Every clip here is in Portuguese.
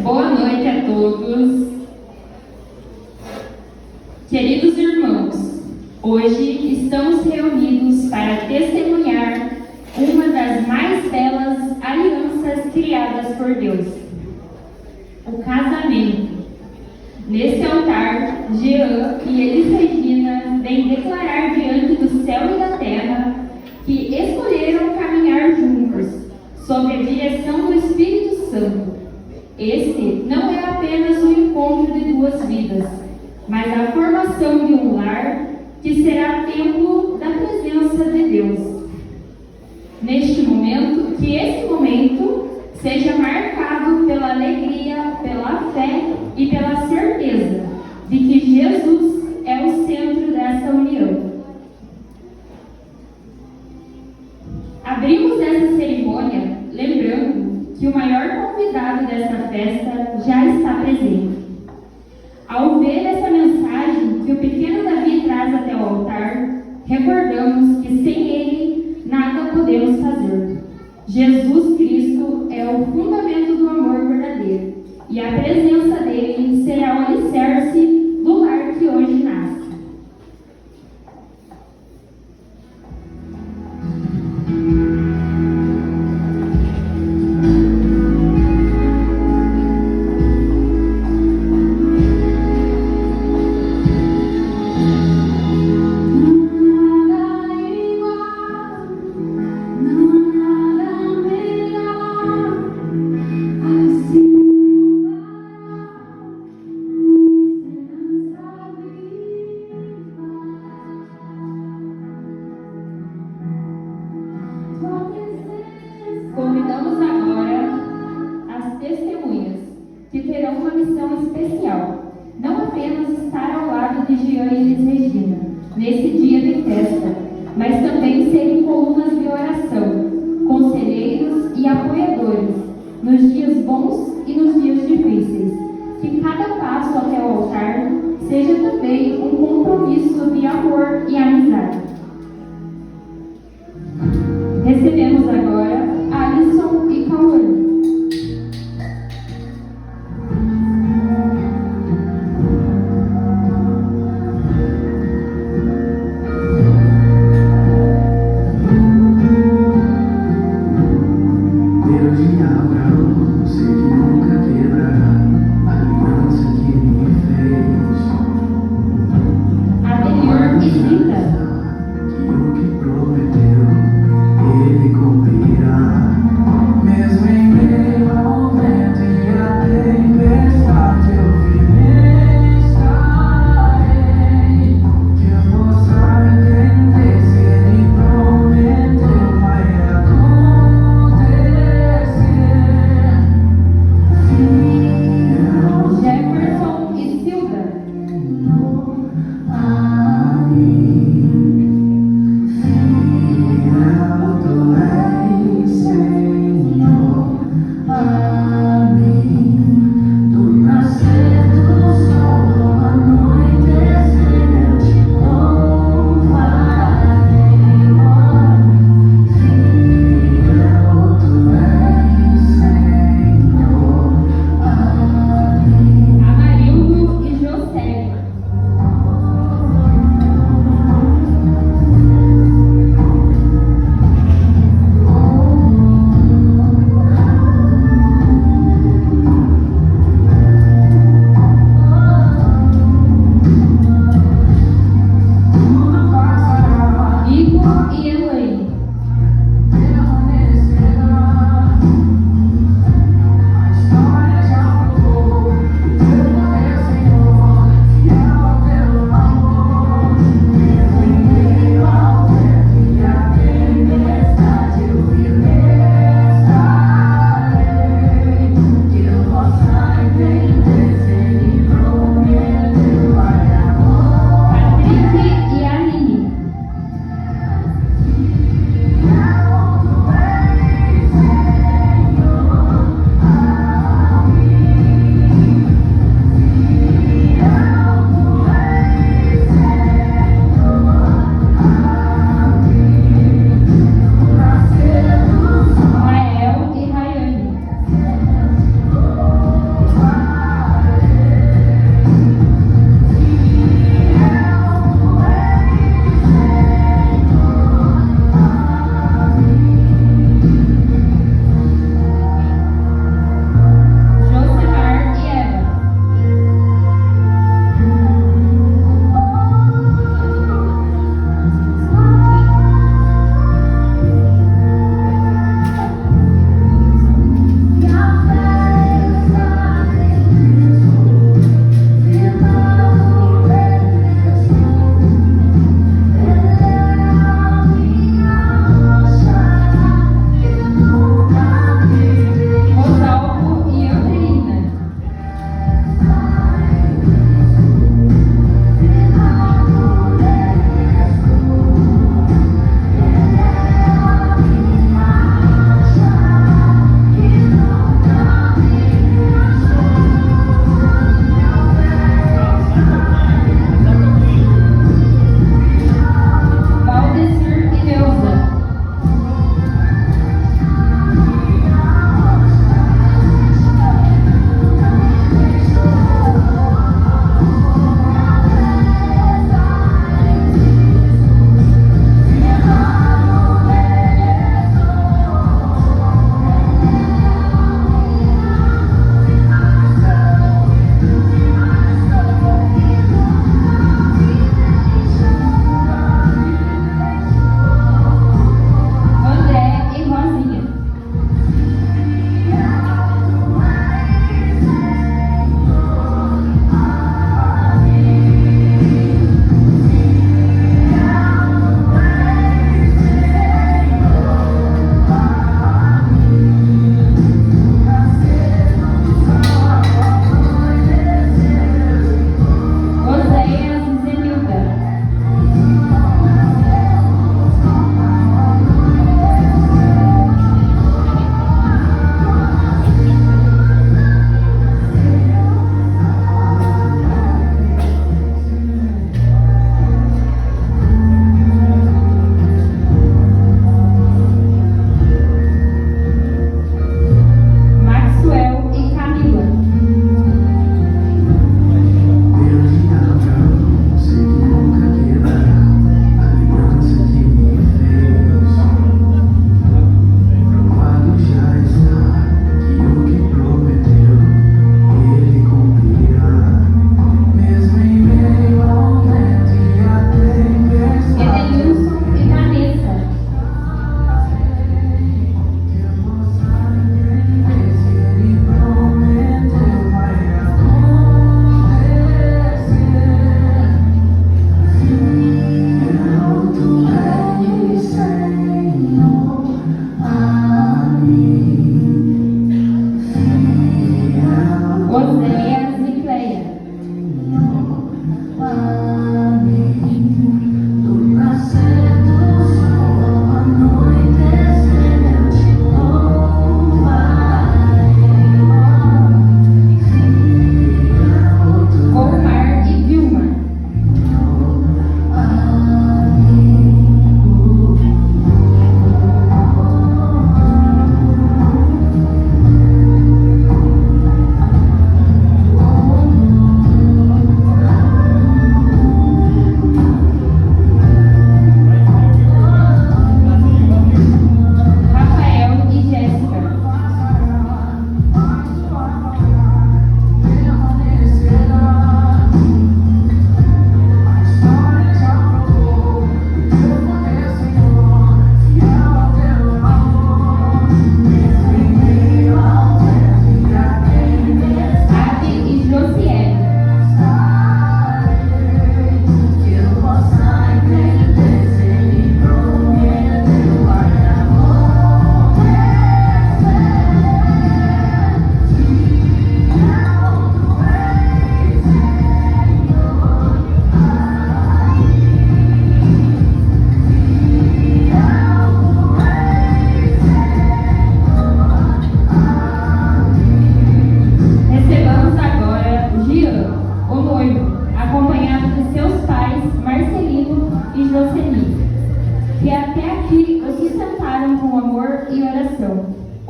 Boa noite a todos. Queridos irmãos, hoje estamos reunidos para testemunhar uma das mais belas alianças criadas por Deus, o casamento. Neste altar, Jean e Elis Regina vêm declarar diante do céu e da terra que escolheram caminhar juntos, sob a direção do Espírito Santo. Este não é apenas o encontro de duas vidas, mas a formação de um lar que será templo da presença de Deus. Neste momento, que esse momento seja marcado pela alegria, pela fé e pela certeza de que Jesus é o centro dessa união. Abrimos essa cerimônia lembrando que o maior convidado desta festa já está presente. Ao ver essa mensagem que o pequeno Davi traz até o altar, recordamos que sem ele nada podemos fazer. Jesus Cristo é o fundamento do amor verdadeiro e a presença dele será o alicerce do lar que hoje nasce. Convidamos agora as testemunhas, que terão uma missão especial, não apenas estar ao lado de Jean e Elis Regina, nesse dia de festa, mas também serem colunas de oração, conselheiros e apoiadores, nos dias bons e nos dias difíceis. Que cada passo até o altar seja também um compromisso de amor e amizade. Recebemos agora Alisson e Cauã. Deus de Abraão, sei que nunca quebrará a aliança que me fez. Adenor e Cita. Que o que prometeu, ele cumpriu.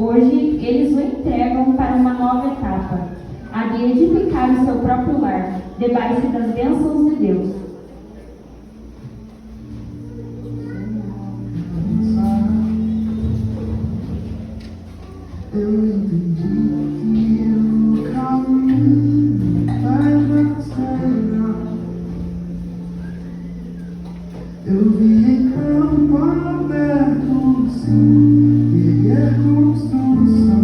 Hoje, eles o entregam para uma nova etapa, a de edificar o seu próprio lar, debaixo das bênçãos de Deus. Eu entendi que o caminho vai passar. Eu vi em campo aberto, sim, erguer construção.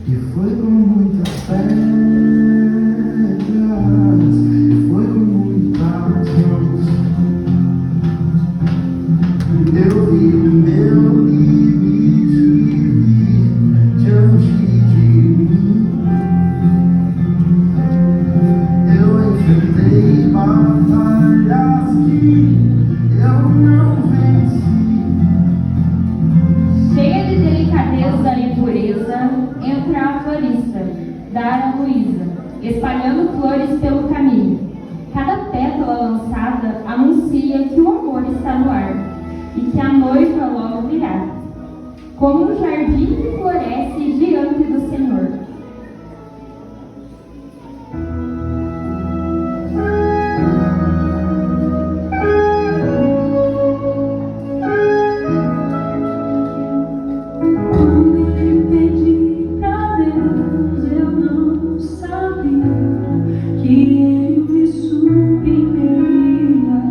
E foi com muitas pedras, e foi com muitas mãos. Eu vi o meu limite diante de mim. Eu enfrentei batalhas que eu não venci. Cheia de delicadeza e pureza, entra a florista, Dara Luísa, espalhando flores pelo caminho. Cada pétala lançada anuncia que o amor está no ar e que a noiva logo virá, como um jardim que floresce diante do Senhor. Quando eu pedi pra Deus, eu não sabia que Ele me surpreenderia,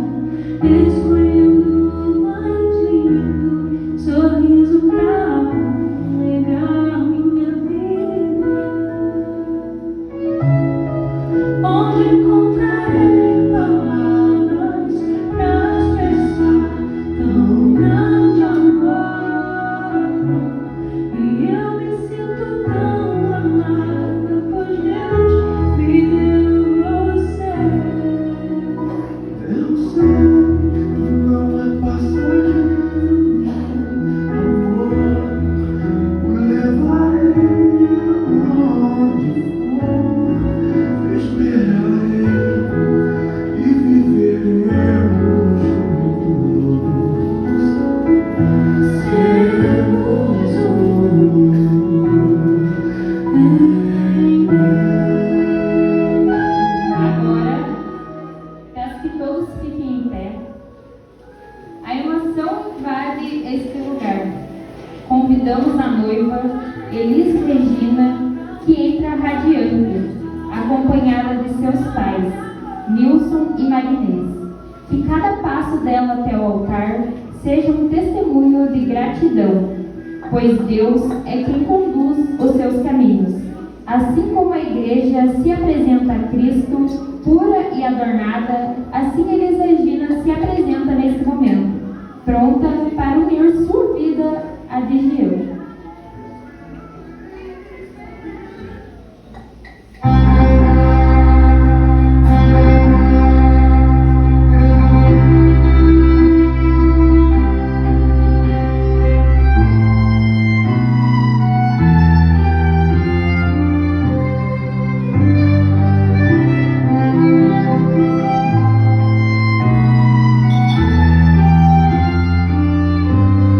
escolhendo o mais lindo sorriso pra alegrar minha vida. Onde encontrarei palavras pra expressar tão grande amor? E eu me sinto tão amada, pois Deus me deu você. Eu sei que não é passageiro, amor, o levarei aonde for, esperarei e viveremos juntos. Seremos Agora, peço que todos fiquem em pé. A emoção invade este lugar. Convidamos a noiva, Elis Regina, que entra radiante, acompanhada de seus pais, Nilson e Marinês. Que cada passo dela até o altar seja um testemunho de gratidão, pois Deus é quem conduz os seus caminhos. Assim como a igreja se apresenta a Cristo, pura e adornada, assim Elis Regina se apresenta neste momento, pronta para unir sua vida à de Geu. juntos.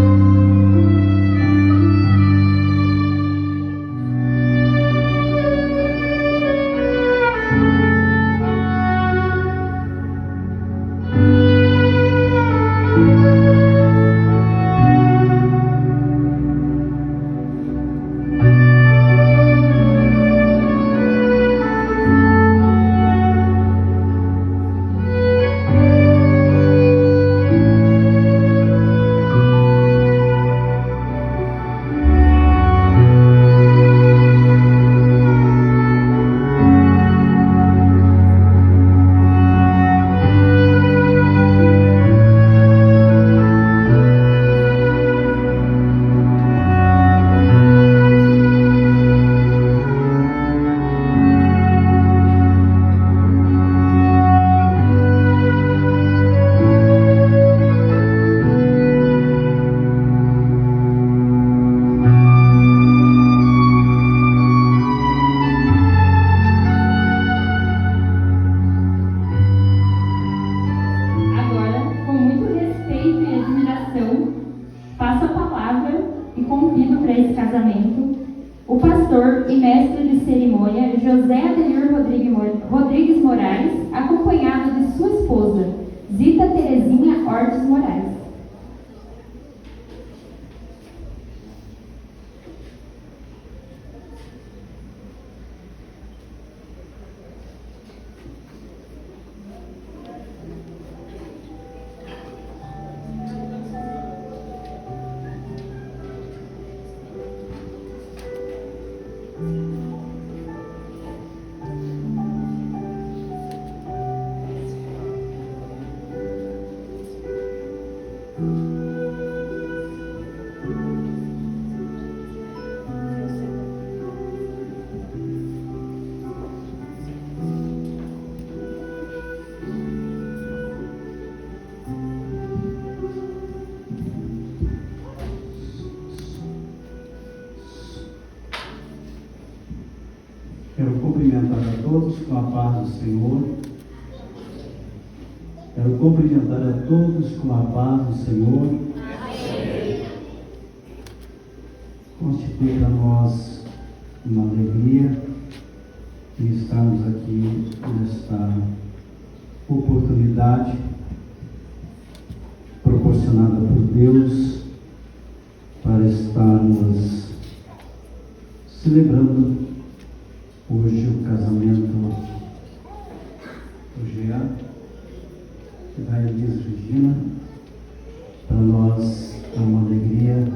escolhido para esse casamento o pastor e mestre de cerimônia José Adelir Rodrigues Moraes, acompanhado de sua esposa, Zita Terezinha Ortiz Moraes. Quero cumprimentar a todos com a paz do Senhor. Quero cumprimentar a todos com a paz do Senhor. Constitui para nós uma alegria de estarmos aqui nesta oportunidade proporcionada por Deus para estarmos celebrando hoje o casamento do Jean e da Elis Regina. Para nós é uma alegria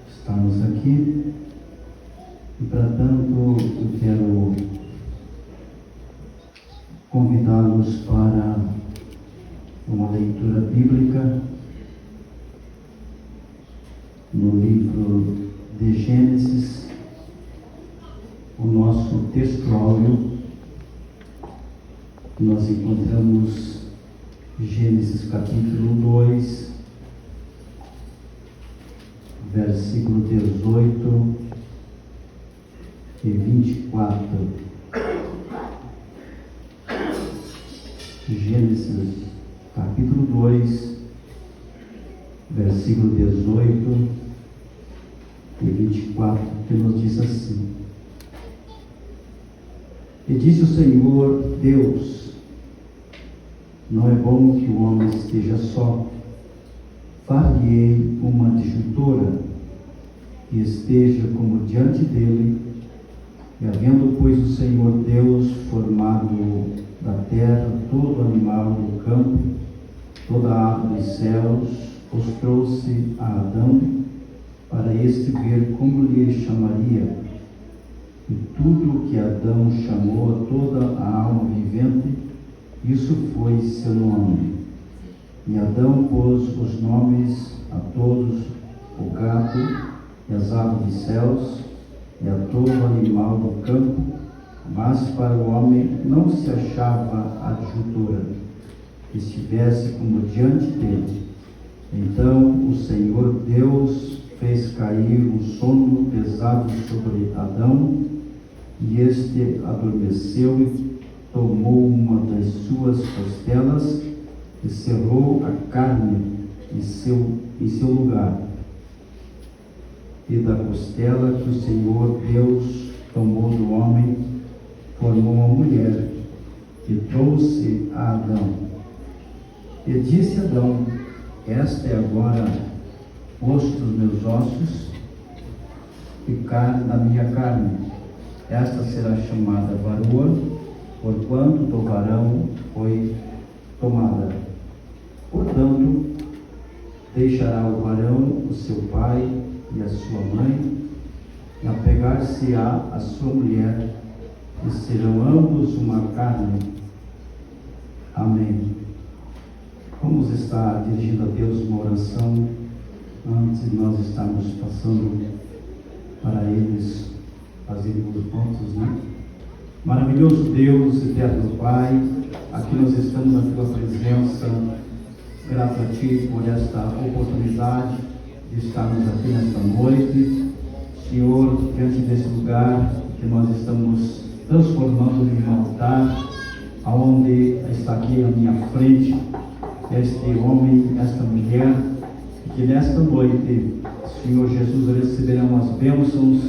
estarmos aqui e, para tanto, eu quero convidá-los para uma leitura bíblica no livro de Gênesis. O nosso textuário, nós encontramos Gênesis capítulo 2, versículo 18 e 24. Gênesis capítulo 2, versículo 18 e 24, que nos diz assim: E disse o Senhor Deus: não é bom que o homem esteja só. Far-lhe-ei uma adjutora que esteja como diante dele. E havendo, pois, o Senhor Deus formado da terra todo animal do campo, toda a ave dos céus, os trouxe a Adão, para este ver como lhe chamaria. E tudo o que Adão chamou a toda a alma vivente, isso foi seu nome. E Adão pôs os nomes a todos, o gado e as aves dos céus, e a todo animal do campo, mas para o homem não se achava adjutora, que estivesse como diante dele. Então o Senhor Deus fez cair um sono pesado sobre Adão, e este adormeceu e tomou uma das suas costelas e cerrou a carne em seu lugar. E da costela que o Senhor Deus tomou do homem, formou uma mulher e trouxe a Adão. E disse Adão: esta é agora osso dos meus ossos e carne da minha carne. Esta será chamada varoa, porquanto do varão foi tomada. Portanto, deixará o varão o seu pai e a sua mãe, e apegar-se-á a sua mulher, e serão ambos uma carne. Amém. Vamos estar dirigindo a Deus uma oração antes de nós estarmos passando para eles fazermos os pontos, né? Maravilhoso Deus, eterno Pai, aqui nós estamos na Tua presença, grato a Ti por esta oportunidade de estarmos aqui nesta noite. Senhor, diante desse lugar que nós estamos transformando em um altar, aonde está aqui à minha frente este homem, esta mulher, que nesta noite Senhor Jesus, receberão as bênçãos,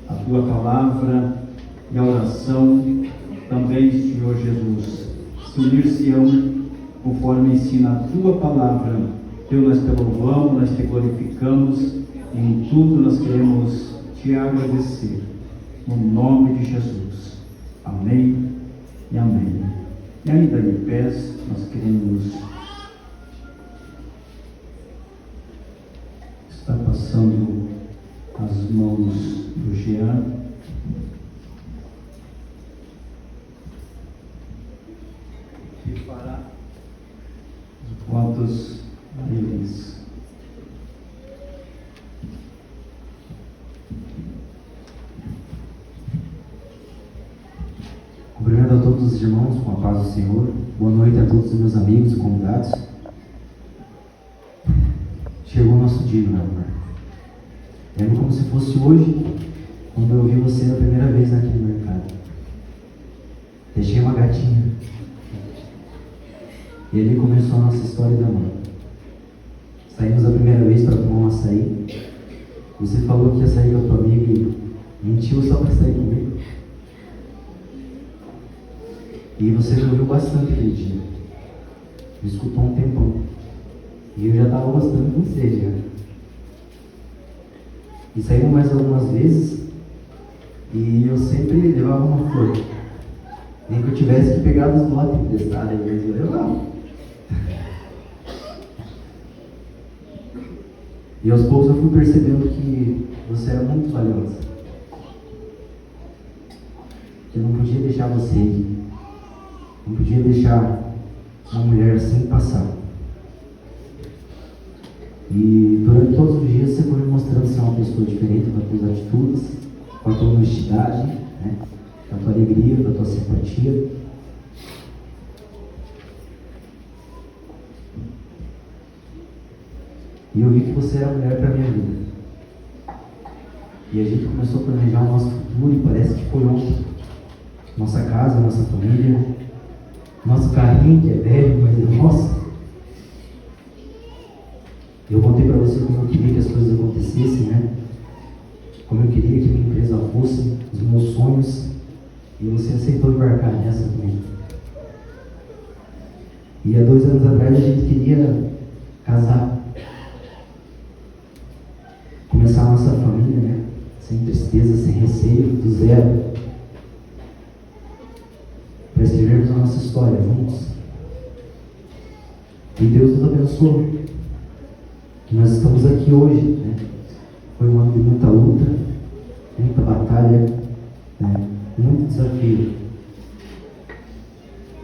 a Tua palavra e a oração. Também, Senhor Jesus, se unir-se-ão conforme ensina a Tua palavra. Deus, nós te louvamos, nós te glorificamos, e em tudo nós queremos te agradecer. No nome de Jesus. Amém e amém. E ainda de pés, nós queremos estar passando as mãos do Jean. E para os votos a eles. Cumprimento a todos os irmãos com a paz do Senhor. Boa noite a todos os meus amigos e convidados. Chegou o nosso dia, meu amor. Lembro como se fosse hoje, quando eu vi você a primeira vez naquele mercado. Deixei uma gatinha. E ali começou a nossa história de amor. Saímos a primeira vez para tomar um açaí. Você falou que ia sair com a tua amiga e mentiu só para sair comigo. E você me ouviu bastante aquele dia. Me escutou um tempão. E eu já estava gostando de você já. E saímos mais algumas vezes. E eu sempre levava uma flor. Nem que eu tivesse que pegar dos lotes emprestados, eu levava. E aos poucos eu fui percebendo que você era muito valiosa. Eu não podia deixar você ir. Não podia deixar uma mulher assim passar. E durante todos os dias você foi me mostrando ser uma pessoa diferente com as tuas atitudes, com a tua honestidade, né? Com a tua alegria, com a tua simpatia. E eu vi que você era a mulher para a minha vida. E a gente começou a planejar o nosso futuro e parece que foi ontem. Nossa casa, nossa família, nosso carrinho que é velho, mas é nosso. Eu contei para você como eu queria que as coisas acontecessem, né? Como eu queria que minha empresa fosse, os meus sonhos. E você aceitou embarcar nessa comigo. E há 2 anos atrás a gente queria casar. Começar a nossa família, né? Sem tristeza, sem receio, do zero. Para escrevermos a nossa história juntos. E Deus nos abençoou. Nós estamos aqui hoje, né? Foi um ano de muita luta, muita batalha, né? Muito desafio.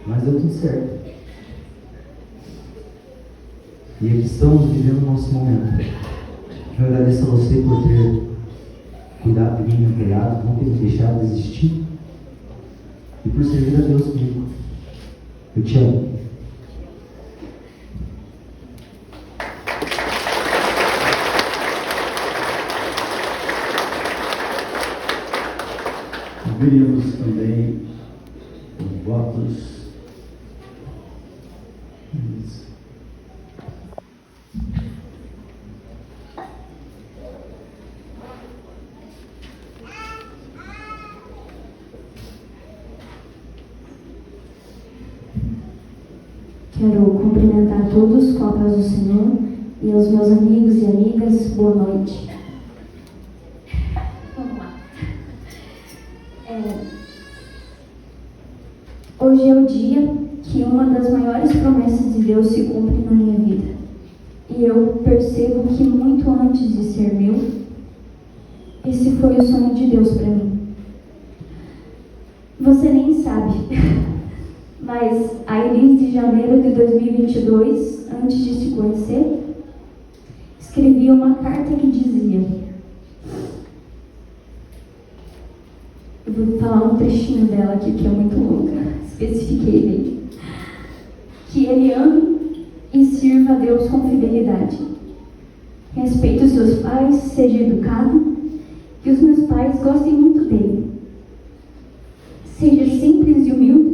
Mas deu tudo certo. E aqui estamos vivendo o nosso momento. Eu agradeço a você por ter cuidado de mim, me apoiado, não ter me deixado desistir. E por servir a Deus comigo. Eu te amo. Ouviremos também os votos. Quero cumprimentar todos com a paz do Senhor e aos meus amigos e amigas, boa noite. Vamos lá. Hoje é o dia que uma das maiores promessas de Deus se cumpre na minha vida. E eu percebo que muito antes de ser meu, esse foi o sonho de Deus para mim. Você nem sabe. Mas a Elis de janeiro de 2022, antes de se conhecer, escrevia uma carta que dizia, eu vou falar um trechinho dela aqui que é muito longa, especifiquei bem, que ele ame e sirva a Deus com fidelidade, respeite os seus pais, seja educado, que os meus pais gostem muito dele, seja simples e humilde,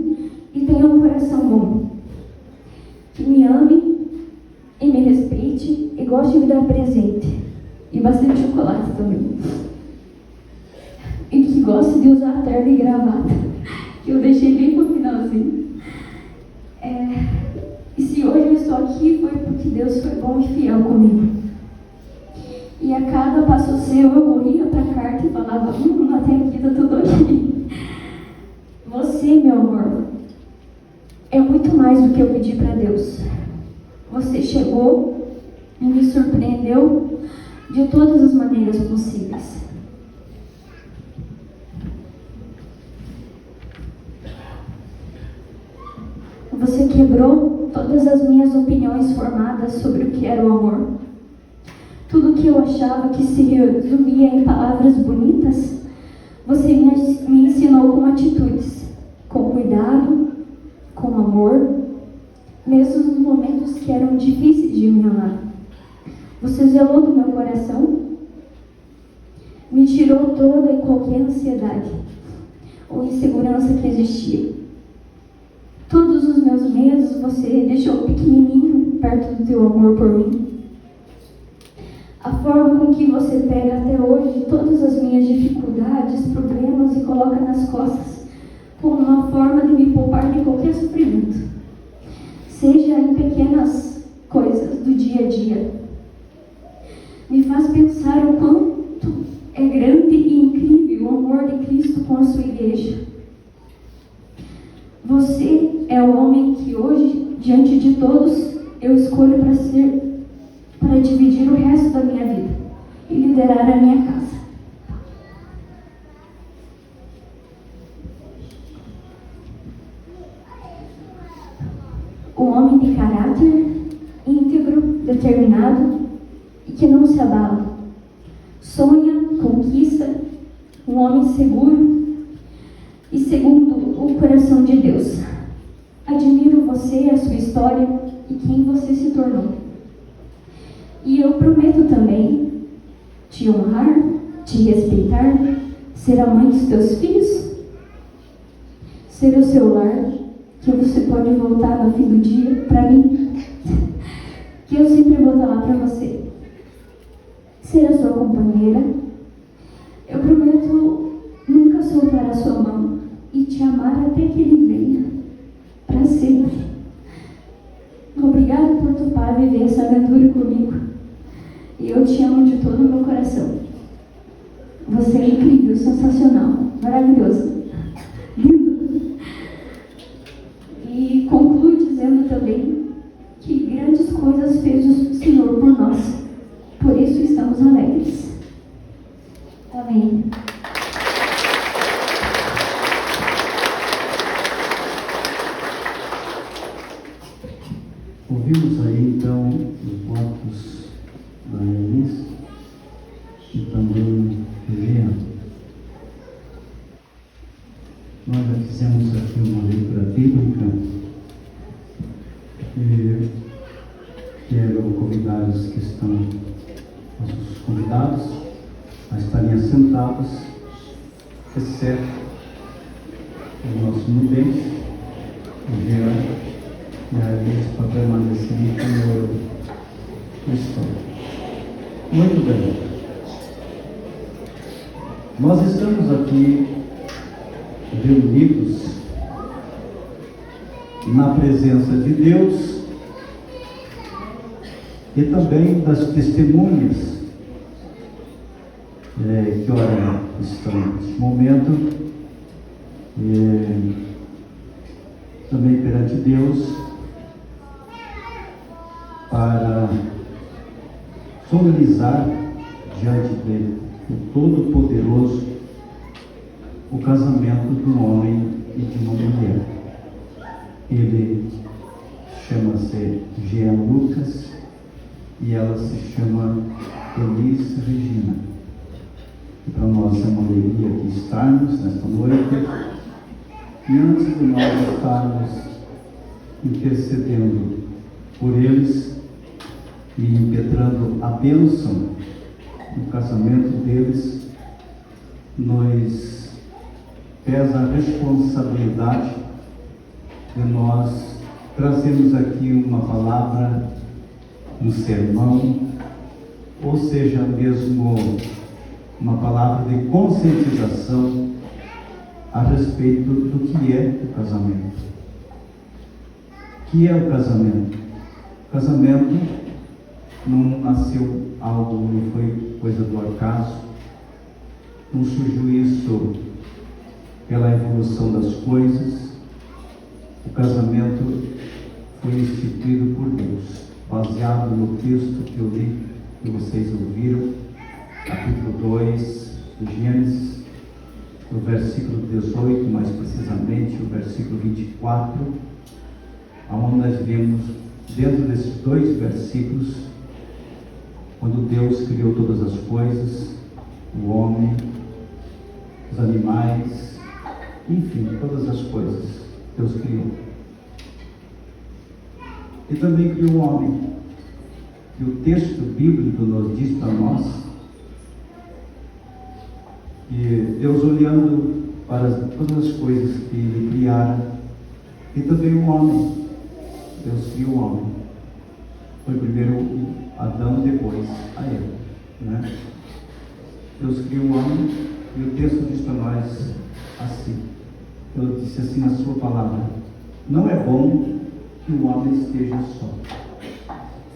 e tenha um coração bom, que me ame e me respeite e goste de me dar presente. E e bastante chocolate também. E que gosta de usar terno e gravata, que eu deixei bem pro finalzinho. E se hoje eu estou aqui foi porque Deus foi bom e fiel comigo. E a cada passo seu eu corria para a carta e falava, até aqui tá tudo ok. Você, meu amor, é muito mais do que eu pedi para Deus. Você chegou e me surpreendeu de todas as maneiras possíveis. Você quebrou todas as minhas opiniões formadas sobre o que era o amor. Tudo que eu achava que se resumia em palavras bonitas, você me ensinou com atitudes, com cuidado, com amor, mesmo nos momentos que eram difíceis de me amar. Você zelou do meu coração, me tirou toda e qualquer ansiedade ou insegurança que existia. Todos os meus medos você deixou pequenininho perto do teu amor por mim. A forma com que você pega até hoje todas as minhas dificuldades, problemas e coloca nas costas como uma forma de me poupar de qualquer sofrimento, seja em pequenas coisas do dia a dia. Me faz pensar o quanto é grande e incrível o amor de Cristo com a sua igreja. Você é o homem que hoje, diante de todos, eu escolho para dividir o resto da minha vida e liderar a minha casa. O homem de caráter íntegro, determinado e que não se abala. Sonha, conquista, um homem seguro e segundo o coração de Deus. Admiro você, a sua história e quem você se tornou. E eu prometo também te honrar, te respeitar, ser a mãe dos teus filhos, ser o seu lar, que você pode voltar no fim do dia para mim, que eu sempre vou estar lá para você. Ser a sua companheira. Eu prometo nunca soltar a sua mão e te amar até que ele venha, para sempre. Obrigada por topar viver essa aventura comigo. E eu te amo de todo o meu coração. Você é incrível, sensacional, maravilhoso, lindo. E concluo dizendo também que grandes coisas fez o Senhor por nós. Por isso estamos alegres. Amém. Ouvimos aí então os votos da Elis e também do Jean. Nós já fizemos aqui uma leitura bíblica e quero convidar os que estão, nossos convidados, a estarem assentados, exceto o nosso nudez, o Jean e a Elis, para permanecer como estão. Muito bem. Nós estamos aqui reunidos na presença de Deus e também das testemunhas que ora estão nesse momento também perante Deus para solenizar diante dele, o Todo-Poderoso, o casamento de um homem e de uma mulher. Ele chama-se Jean Lucas e ela se chama Elis Regina. E para nós é uma alegria aqui estarmos nesta noite. E antes de nós estarmos intercedendo por eles e impetrando a bênção no casamento deles, nos pesa a responsabilidade de nós trazermos aqui uma palavra, um sermão, ou seja mesmo uma palavra de conscientização a respeito do que é o casamento. O que é o casamento? O casamento não nasceu algo, não foi coisa do acaso, não surgiu isso pela evolução das coisas. O casamento foi instituído por Deus, baseado no texto que eu li, que vocês ouviram, capítulo 2 de Gênesis, no versículo 18, mais precisamente o versículo 24, onde nós vemos, dentro desses dois versículos, quando Deus criou todas as coisas, o homem, os animais, enfim, todas as coisas Deus criou. E também criou o homem. E o texto bíblico nos diz para nós que Deus, olhando para todas as coisas que Ele criara, e também o homem, Deus criou o homem. Foi primeiro Adão, depois a Eva, né? Deus criou o homem, e o texto diz para nós assim, Deus disse assim na sua palavra: não é bom que o homem esteja só.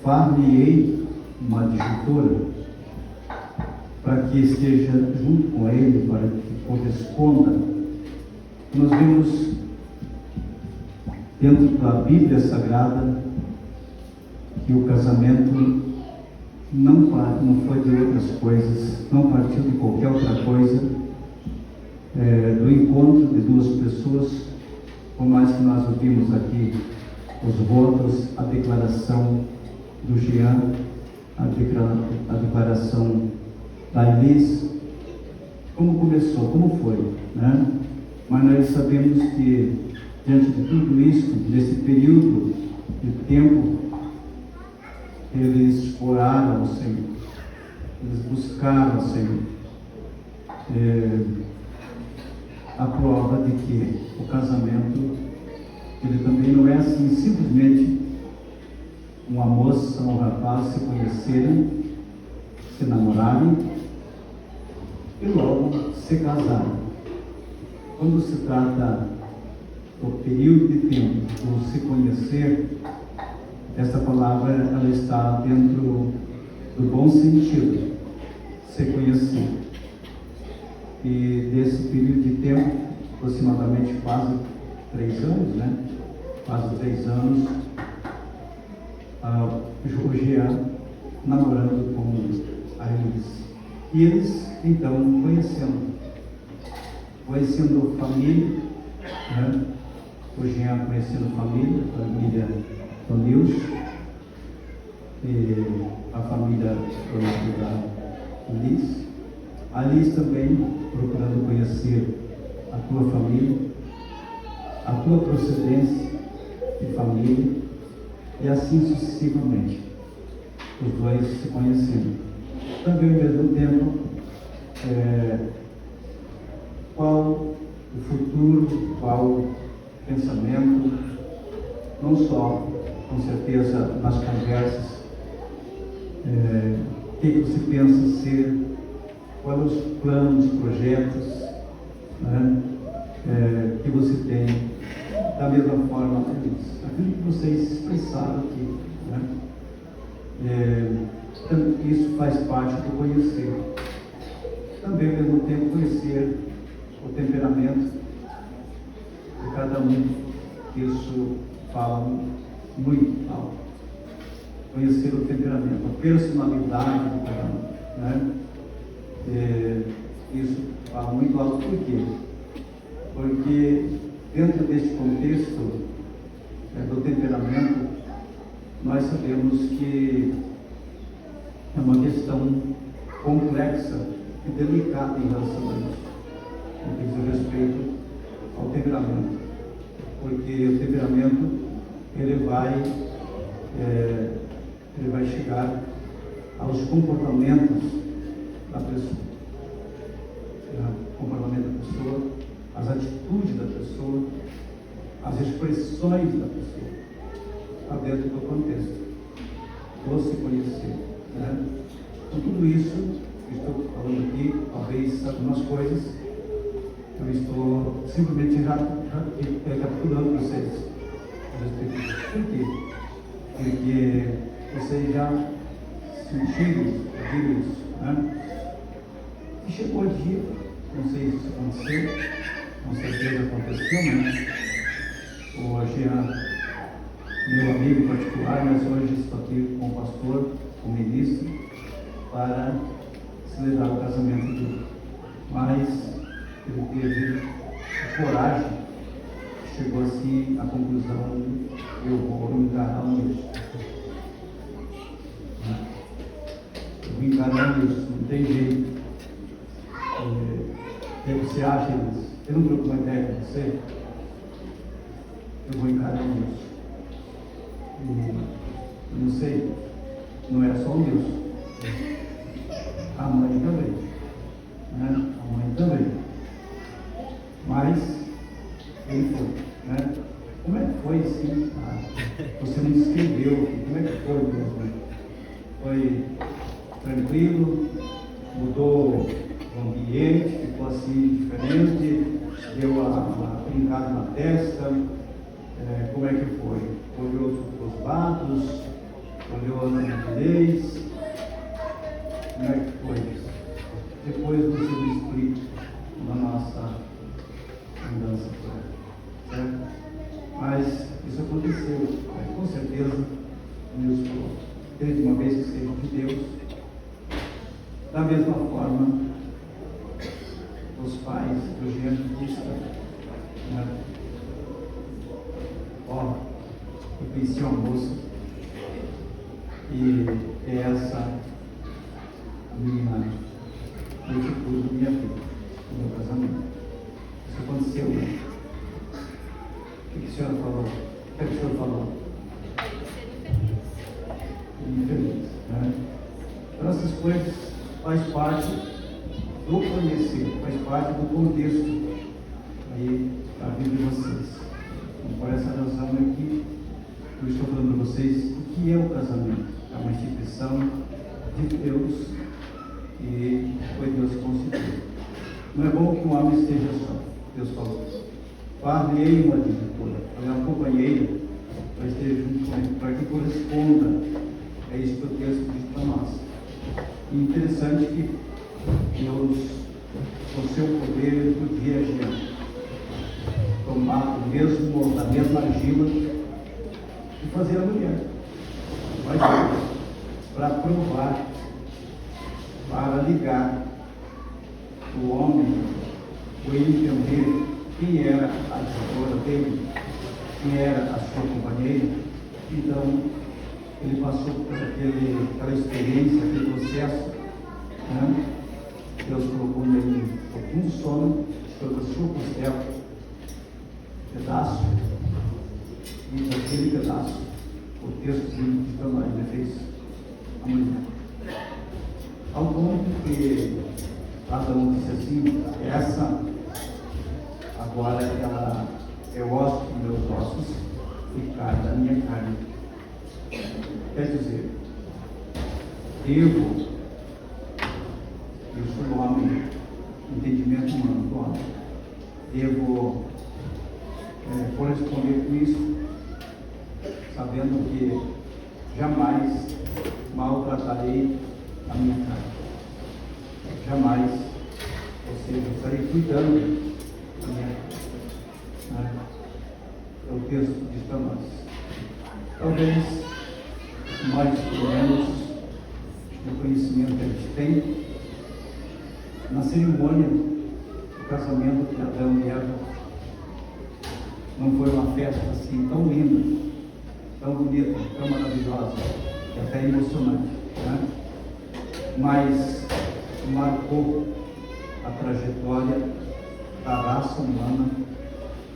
Far-lhe-ei uma adjutora, para que esteja junto com ele, para que corresponda. Nós vemos dentro da Bíblia Sagrada que o casamento não foi de outras coisas, não partiu de qualquer outra coisa, do encontro de duas pessoas, por mais que nós ouvimos aqui os votos, a declaração do Jean, a declaração da Elis, como começou, como foi, né? Mas nós sabemos que, diante de tudo isso, nesse período de tempo, eles oraram ao Senhor, eles buscaram ao Senhor, a prova de que o casamento, ele também não é assim, simplesmente uma moça, um rapaz se conhecerem, se namorarem e logo se casarem. Quando se trata do período de tempo do se conhecer, essa palavra ela está dentro do bom sentido, se conhecer. E desse período de tempo, aproximadamente quase 3 anos, né? Quase 3 anos, o Jean namorando com a Elis. E eles, então, conhecendo família, né? O Jean conhecendo família do Nilson, e a família da Elis. A Elis também procurando conhecer a tua família, a tua procedência de família, e assim sucessivamente, os dois se conhecendo. Também ao mesmo tempo, qual o futuro, qual o pensamento, não só, com certeza, nas conversas, o que você pensa ser, quais os planos, projetos, né, que você tem, da mesma forma, aquilo que vocês expressaram aqui, né? Isso faz parte do conhecer. Também, ao mesmo tempo, conhecer o temperamento de cada um. Isso fala muito alto. Conhecer o temperamento, a personalidade de cada um, né? Isso fala muito alto. Por quê? Porque dentro deste contexto do temperamento, nós sabemos que é uma questão complexa e delicada em relação a isso, no que diz respeito ao temperamento, porque o temperamento ele vai chegar aos comportamentos da pessoa, o comportamento da pessoa, as atitudes da pessoa, as expressões da pessoa, está dentro do contexto, ou se conhecer, né? Com tudo isso que estou falando aqui, talvez algumas coisas, eu estou simplesmente recapitulando para vocês. Por quê? Porque vocês já sentiram isso, né? E chegou o dia, não sei se isso aconteceu, com certeza aconteceu, né? Hoje meu amigo particular, mas hoje estou aqui com o pastor, com o ministro, para celebrar o casamento dele. Mas ele teve coragem, chegou assim à conclusão: eu vou encarar isso. Eu vou encarar isso, não tem jeito. O que você acha disso? Eu não troco uma ideia com você? Eu vou encarar isso. E eu não sei, não é só o Deus. A mãe também, né? A mãe também. Mas ele foi, né? Como é que foi assim? Você não escreveu, como é que foi mesmo? Foi tranquilo, mudou o ambiente, ficou assim diferente, deu uma brincada na testa, como é que foi? Olhou os lados, olhou as rigidez, como é que foi isso? Depois você me explica na nossa mudança, certo? Mas isso aconteceu, mas com certeza Deus falou. Desde uma vez que seja de Deus, da mesma forma, os pais do Jean Batista, né? Ó, eu conheci uma moça e é essa meu futuro, minha vida, o meu casamento. Isso aconteceu, né? O que a senhora falou? O que a senhora falou? Infeliz, né? Então essas coisas faz parte do conhecer, faz parte do contexto aí da vida de vocês. Então, por essa razão é que eu estou falando para vocês o que é o casamento. É uma instituição de Deus e foi Deus que concedeu. Não é bom que um homem esteja só. Deus falou: far-lhe uma diretora, uma companheira, para esteja junto com ele, para que corresponda. É isso que o texto diz para nós. E interessante que Deus, com seu poder, ele podia agir, tomar da mesma argila e fazer a mulher. Mas para provar, para ligar o homem, o ele entender quem era a diretora dele, quem era a sua companheira. Então, ele passou por aquela experiência, aquele processo, né? Deus colocou nele um sono sobre a sua costela, pedaço, e daquele pedaço, o texto diz também, ele fez a mulher. Ao ponto que Adão disse assim: essa agora ela é osso dos meus ossos e carne da minha carne. Quer dizer, eu sou o homem, entendimento humano do homem, devo corresponder com isso, sabendo que jamais maltratarei a minha carne, jamais, ou seja, estarei cuidando da minha carne. É o texto que diz para nós. Talvez mais ou menos o conhecimento que a gente tem na cerimônia do casamento de Adão e Eva. Não foi uma festa assim tão linda, tão bonita, tão maravilhosa, e até emocionante, né? Mas marcou a trajetória da raça humana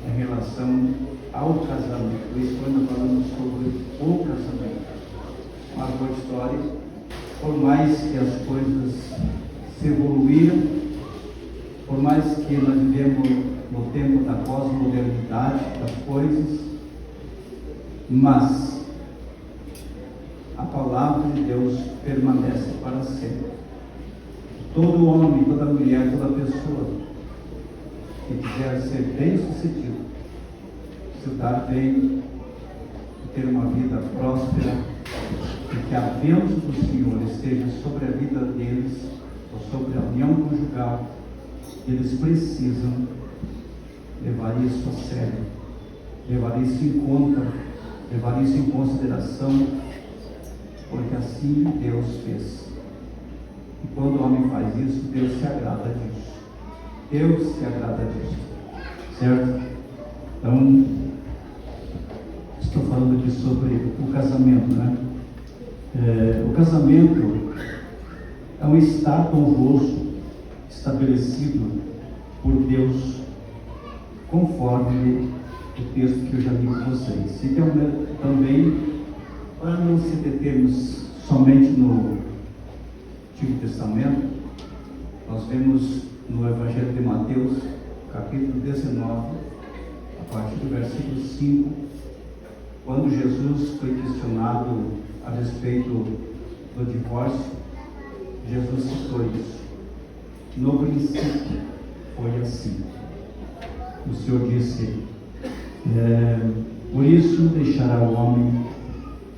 em relação ao casamento. Isso quando falamos sobre o casamento. Marcou a história, por mais que as coisas se evoluíram, por mais que nós vivemos no tempo da pós-modernidade das coisas, mas a palavra palavra de Deus permanece para sempre. Todo homem, toda mulher, toda pessoa que quiser ser bem-sucedido, se dar bem, ter uma vida próspera, e que a bênção do Senhor esteja sobre a vida deles, ou sobre a união conjugal, eles precisam levar isso a sério, levar isso em conta, levar isso em consideração, porque assim Deus fez. E quando o homem faz isso, Deus se agrada disso. Deus se agrada disso. Certo? Então, estou falando aqui sobre o casamento, né? O casamento é um estado honroso estabelecido por Deus, conforme o texto que eu já li com vocês. E também, para não se determos somente no Antigo Testamento, nós vemos no Evangelho de Mateus, capítulo 19, a partir do versículo 5, quando Jesus foi questionado a respeito do divórcio, Jesus citou isso. No princípio foi assim. O Senhor disse, por isso deixará o homem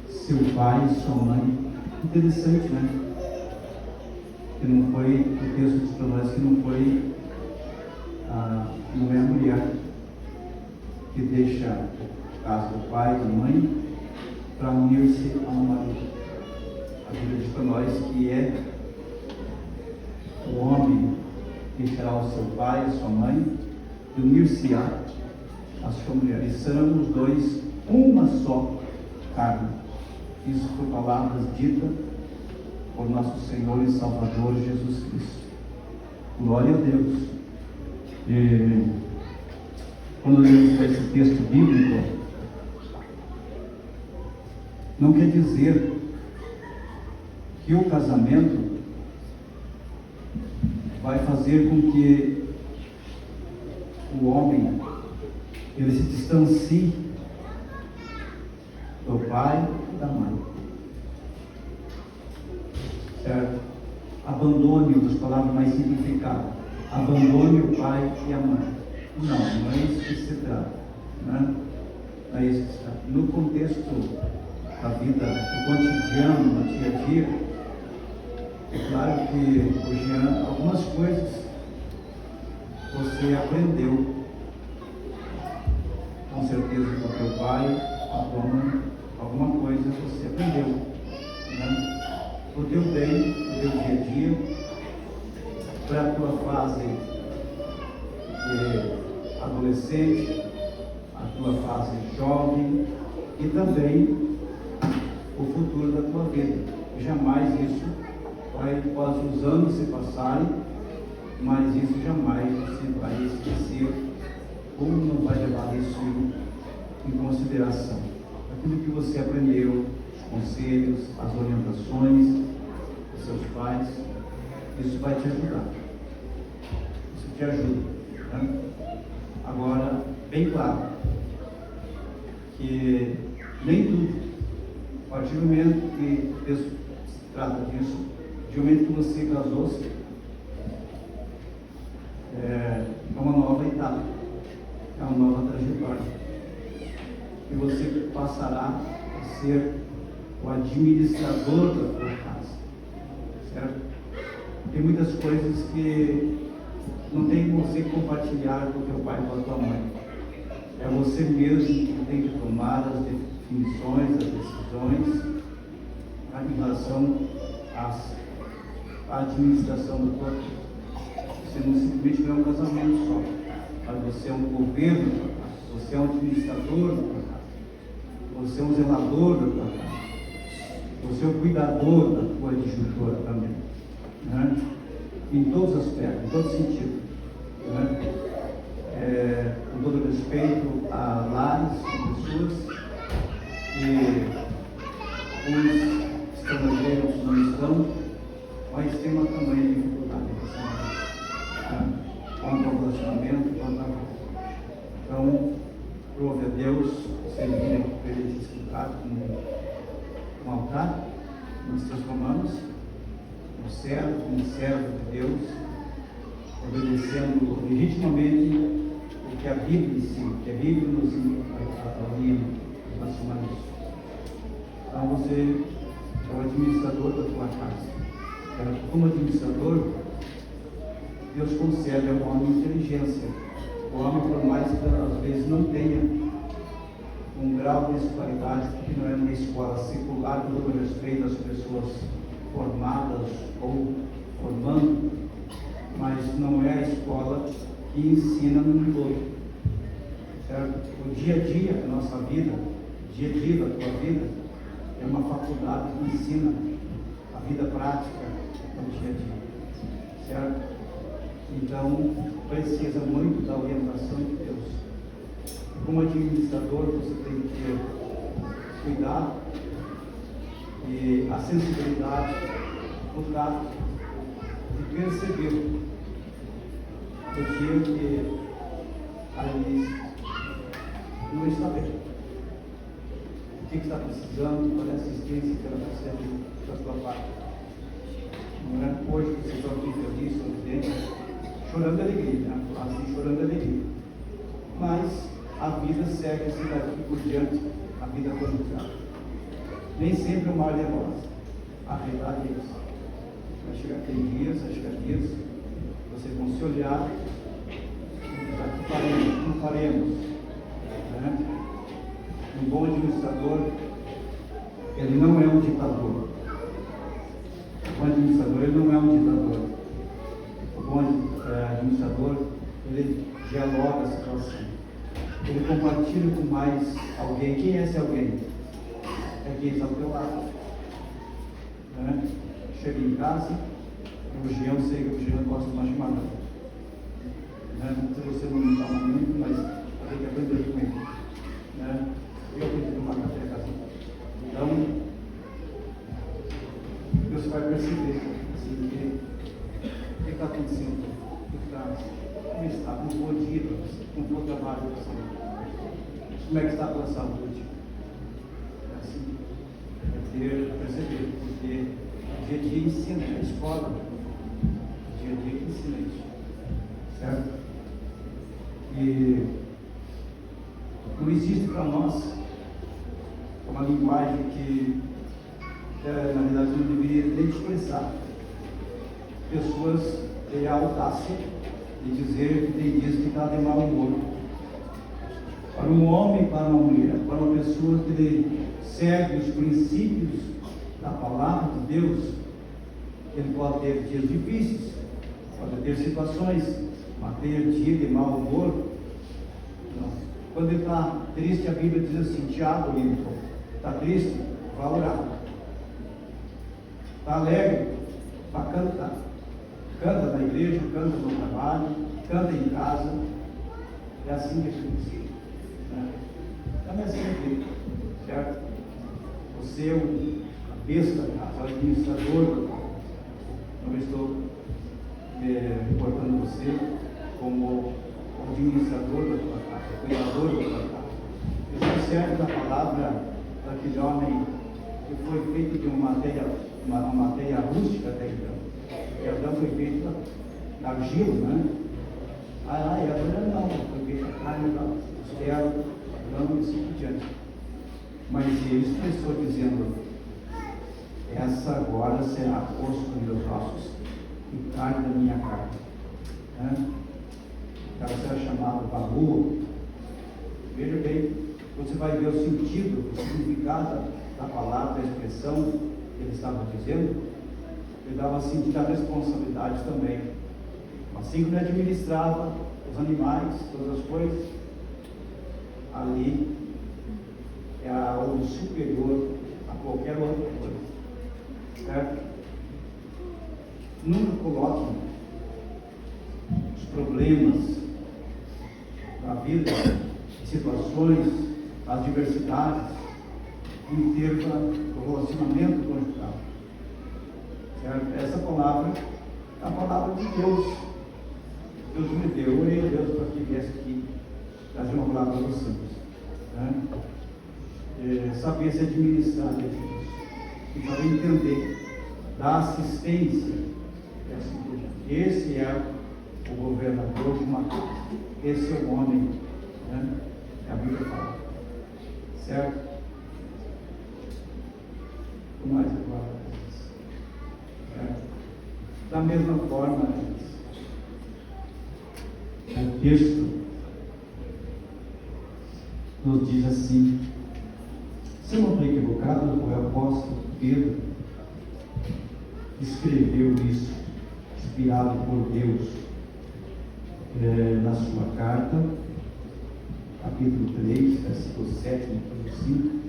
seu pai e sua mãe. Interessante, né? Que não foi, o texto diz para nós que não foi não é a mulher que deixa a casa do pai e da mãe para unir-se a um marido. A Bíblia diz para nós que é o homem que deixará o seu pai e a sua mãe e unir-se-á a sua mulher. E serão os dois uma só carne. Isso por palavras ditas por nosso Senhor e Salvador Jesus Cristo. Glória a Deus. Quando lemos esse texto bíblico, não quer dizer que o casamento vai fazer com que o homem ele se distancie do pai e da mãe. Certo? Abandone, uma das palavras mais significadas, abandone o pai e a mãe. Não é isso que se trata, né? Não é isso que se trata. No contexto da vida, do cotidiano, no dia a dia, é claro que hoje algumas coisas você aprendeu, com certeza, com o teu pai, com a tua mãe, alguma coisa você aprendeu, né? O teu bem, o teu dia a dia, para a tua fase de adolescente, a tua fase jovem e também o futuro da tua vida. Jamais isso pode os anos se passarem, mas isso jamais você vai esquecer ou não vai levar isso em consideração. Aquilo que você aprendeu, os conselhos, as orientações dos seus pais, isso vai te ajudar. Isso te ajuda, né? Agora, bem claro que nem tudo, a partir do momento que Deus trata disso, de momento que você casou-se, é uma nova etapa, é uma nova trajetória. E você passará a ser o administrador da tua casa, certo? Tem muitas coisas que não tem você compartilhar com o teu pai e com a tua mãe. É você mesmo que tem que tomar as definições, as decisões em relação à administração da tua vida. Você não simplesmente não é um casamento só, mas você é um governo da tua casa, você é um administrador da tua casa, você é um zelador da tua casa, você é um cuidador da tua disjuntora também, né? Em todos os aspectos, em todo sentido, né? Com todo respeito a lares, pessoas que os estrangeiros não estão, mas tem uma tamanha dificuldade quanto ao relacionamento, quanto a... Então, prove a Deus, servir para ele escutar com um altar, nos seus romanos, um servo de Deus, obedecendo legitimamente o que a Bíblia ensina, que a Bíblia nos orienta, nós chamamos isso. Então você é o administrador da tua casa. Como administrador, Deus concede ao homem inteligência. O homem, por mais que às vezes não tenha um grau de escolaridade, porque não é uma escola secular, com todo respeito às pessoas formadas ou formando, mas não é a escola que ensina no todo. Certo? O dia a dia da nossa vida, o dia a dia da tua vida, é uma faculdade que ensina a vida prática do dia a dia. Certo? Então, precisa muito da orientação de Deus. Como administrador, você tem que ter cuidado e a sensibilidade, o tato de perceber o dia que ali não está bem. O que está precisando, qual é a assistência que ela recebe da sua parte. Não é hoje que vocês estão aqui felizes, sorridentes, chorando de alegria, né? Assim, chorando de alegria. Mas a vida segue assim daqui por diante, a vida conjugal. Nem sempre o mar é rosa. A realidade é isso. Vai chegar dias, vocês vão se olhar, o que faremos? Né? Um bom administrador, ele não é um ditador. O bom administrador, ele não é um ditador. O bom administrador, ele dialoga a situação. Ele compartilha com mais alguém. Quem é esse alguém? É quem está ao teu lado. Né? Chega em casa, o Jean, sei que o Jean gosta de uma chimarrão. Né? Se você não está muito, mas tem que aprender com ele. Né? Eu aprendi a tomar café em casa. Então, você vai perceber assim, o que está acontecendo, como está, como foi o dia para você, como foi o trabalho para você, como é que está a tua saúde. É assim, perceber, porque dia a dia ensina, é a escola, dia a dia que ensina isso, certo? E não existe para nós uma linguagem que na verdade não deveria nem expressar. Pessoas têm a audácia de dizer que tem dias que está de mau humor. Para um homem, para uma mulher, para uma pessoa que segue os princípios da palavra de Deus, ele pode ter dias difíceis, pode ter situações, mas ter dia de mau humor, não. Quando ele está triste, a Bíblia diz assim, Tiago, está triste? Vá orar. Está alegre? Vá cantar. Canta na igreja, canta no trabalho, canta em casa. É assim que a gente ensina. Né? Então é assim aqui, certo? Você é o cabeça da casa, o administrador da casa. Não estou reportando você como administrador da tua casa, cuidador da tua casa. Isso serve da palavra daquele homem que foi feito de uma matéria rústica até então. E Adão foi feito da argila, né? E Adão não, foi feito da carne, da costela, Adão e assim por diante. Mas ele começou dizendo, essa agora será osso dos meus ossos e carne da minha carne. Né? Ela será chamada valor. Veja bem, você vai ver o sentido, o significado da palavra, da expressão que ele estava dizendo. Ele dava sentido à responsabilidade também. Assim como ele administrava os animais, todas as coisas, ali é algo superior a qualquer outra coisa. Certo? Nunca coloque os problemas da vida, situações, as diversidades, em termos do relacionamento conjugal. Certo? Essa palavra é a palavra de Deus. Deus me deu, orei a Deus para que viesse aqui trazer uma palavra para vocês. Né? Saber se administrar isso. precisa entender da assistência e assim por diante. Esse é o governador de uma casa. Esse é o homem, né? Que a Bíblia fala. Certo? O mais agora. Da mesma forma, o texto nos diz assim, se eu não estou equivocado, o apóstolo Pedro escreveu isso, inspirado por Deus, na sua carta, capítulo 3, versículo 7, capítulo 5.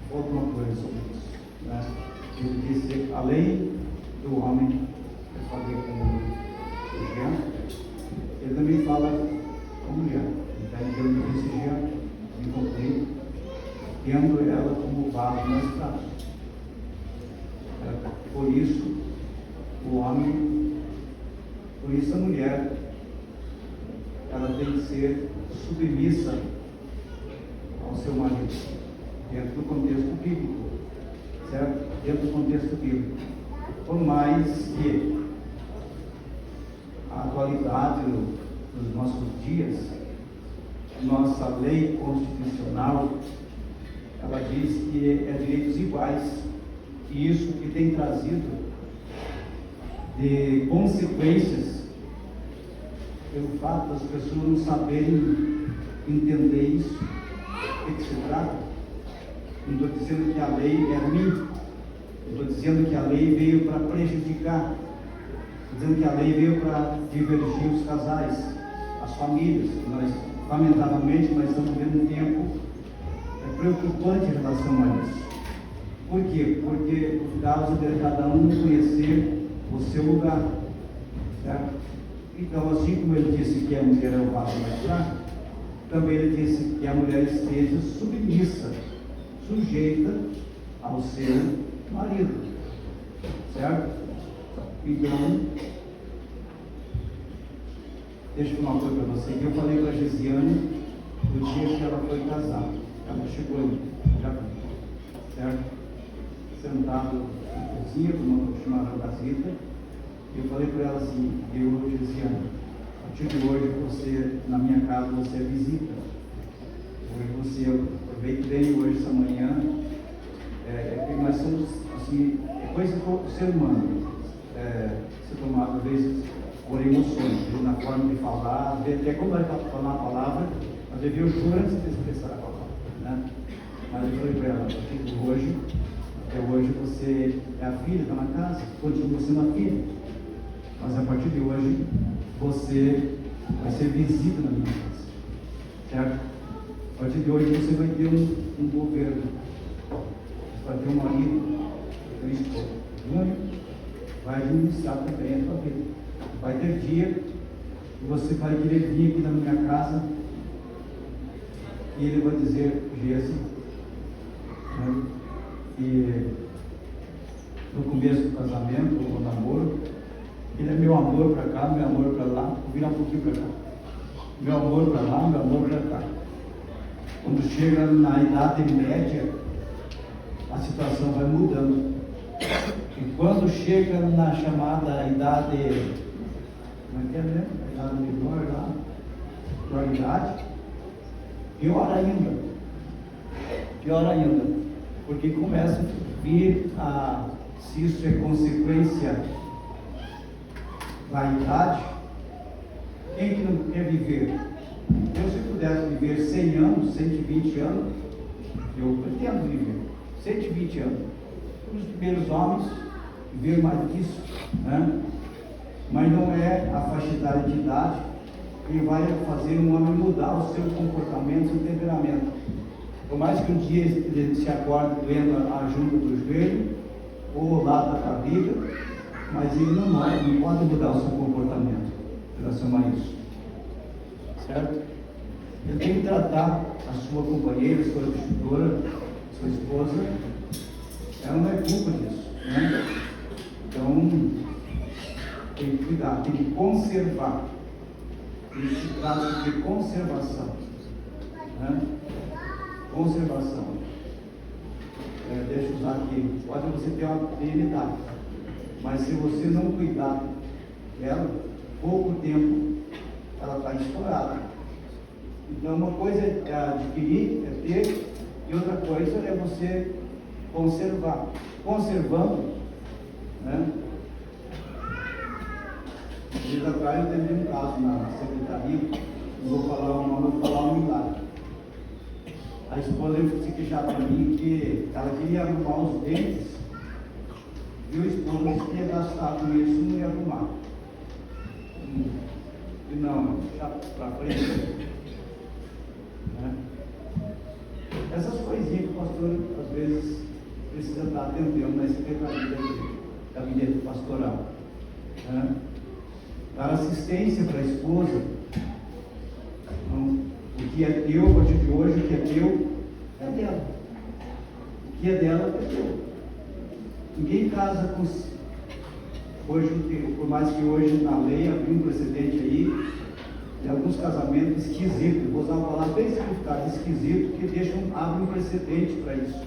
Falta uma coisa sobre isso, né? Ele disse, além do homem que eu falei com o Jean, ele também fala com a mulher. Então ele disse Jean, me concluí, tendo ela como vaso na estrada. Por isso, o homem, por isso a mulher, ela tem que ser submissa ao seu marido. Dentro do contexto bíblico, certo? Dentro do contexto bíblico. Por mais que a atualidade dos nossos dias, nossa lei constitucional, ela diz que é direitos iguais, e isso que tem trazido de consequências pelo fato das pessoas não saberem entender isso, o que se trata. Não estou dizendo que a lei é ruim, estou dizendo que a lei veio para prejudicar, estou dizendo que a lei veio para divergir os casais, as famílias. Nós, lamentavelmente, nós estamos vivendo um tempo preocupante em relação a isso. Por quê? Porque por causa de cada um conhecer o seu lugar, certo? Então, assim como ele disse que a mulher é o vaso mais fraco, também ele disse que a mulher esteja submissa, sujeita ao seu marido, certo? Então, deixa eu falar uma coisa para você, que eu falei para a Gesiane no dia que ela foi casar. Ela chegou aí, já certo? Sentado na cozinha, como chamaram a casita, e eu falei para ela assim, Gesiane, a partir de hoje você, na minha casa, você é visita. Hoje você veio hoje essa manhã, nós somos assim, é coisa do ser humano, ser tomado às vezes por emoções, na forma de falar, até como vai falar a palavra, mas eu vi o choro antes de expressar a palavra, né? Mas eu falei para ela, a partir de hoje, até hoje você é a filha, está na casa, continua sendo a filha, mas a partir de hoje você vai ser visita na minha casa, certo? A partir de hoje você vai ter um governo, você vai ter um marido, um esposo, vai administrar também a sua vida. Vai ter dia que você vai querer vir aqui na minha casa e ele vai dizer, Gesi, né, que no começo do casamento, do namoro, ele é meu amor para cá, meu amor para lá, vou virar um pouquinho para cá, meu amor para lá, meu amor para cá. Quando chega na idade média, a situação vai mudando. E quando chega na chamada idade, como é que é mesmo? A idade menor lá, maior idade, pior ainda, porque começa a vir se isso é consequência da idade, quem que não quer viver? Eu, se pudesse viver 100 anos, 120 anos, eu pretendo viver 120 anos. Os primeiros homens viveram mais disso, né? Mas não é a faixa etária de idade que vai fazer um homem mudar o seu comportamento, o seu temperamento. Por mais que um dia ele se acorde doendo a junta do joelho ou o lado da barriga, mas ele não pode mudar o seu comportamento em relação a isso. Certo? Ele tem que tratar a sua companheira, sua tutora, sua esposa, ela não é culpa disso, né? Então, tem que cuidar, tem que conservar. Esse trato de conservação, né? conservação. Deixa eu usar aqui, pode você ter uma fidelidade, mas se você não cuidar dela, pouco tempo ela está estourada. Então uma coisa é adquirir, é ter, e outra coisa é você conservar. Conservando, né? Dias atrás eu teve um caso na secretaria, não vou falar o nome, vou falar um milagre. A esposa veio se queixar para mim que ela queria arrumar os dentes e o esposo disse que ia gastar com isso, não ia arrumar. E não, já para frente. Né? Essas coisinhas que o pastor às vezes precisa estar atendendo na secretaria do gabinete pastoral. Né? Dar assistência para a esposa. Então, o que é teu, a partir de hoje, o que é teu, é dela. O que é dela, é teu. Ninguém casa com... Hoje, por mais que hoje na lei havia um precedente aí, de alguns casamentos esquisitos, vou usar uma palavra bem significada, esquisito, que abre um precedente para isso.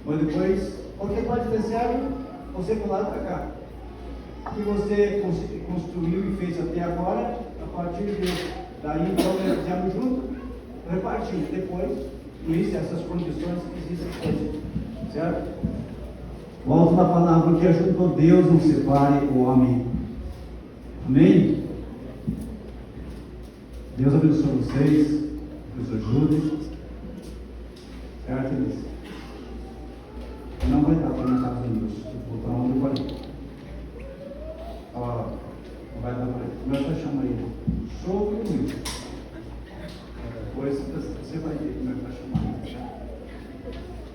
Mas depois, porque pode ter certo, você para lá e para cá. O que você construiu e fez até agora, a partir daí, então, nós fizemos junto, repartimos. Depois, isso, essas condições que existem hoje. Certo? Volto na palavra que ajudou Deus, não separe o homem. Amém? Deus abençoe vocês, Deus ajude. Certo, Deus? Não vai dar para na casa de Deus. Vou para onde eu falei. Ó, não vai dar para ele. Como é que eu chamo ele? Sogro e muito. Depois você vai ver como é que vai chamar ele.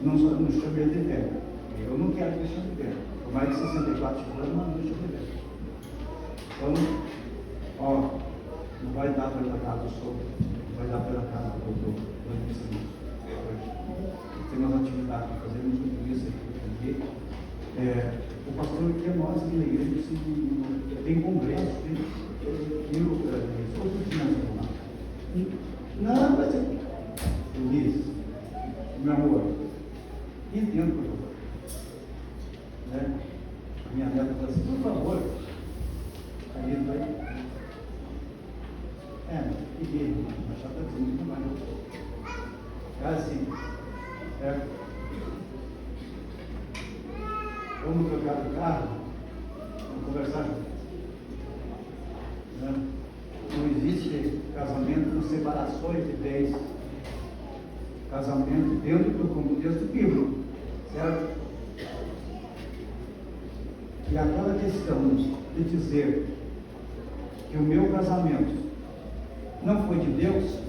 Não chame ele de velho. Eu não quero que ele chame de velho. Por mais de 64 anos, não chame de velho. Então, ó, não vai dar para ir para casa do sogro. Não vai dar para ir para casa do doutor. Tem umas atividades para fazer, muito isso aqui. O pastor que é nós aqui na igreja, tem congresso, tem todos os dias. Não, vai ser. Luiz, meu amor, entendo, por favor. Né? A minha neta fala assim, por favor, aí ele vai. Fiquei, mas já está dizendo muito mais. É assim, certo? Vamos trocar de carro, vamos conversar. Né? Não existe casamento com separações de bens. Casamento dentro do contexto bíblico, certo? E aquela questão de dizer que o meu casamento não foi de Deus,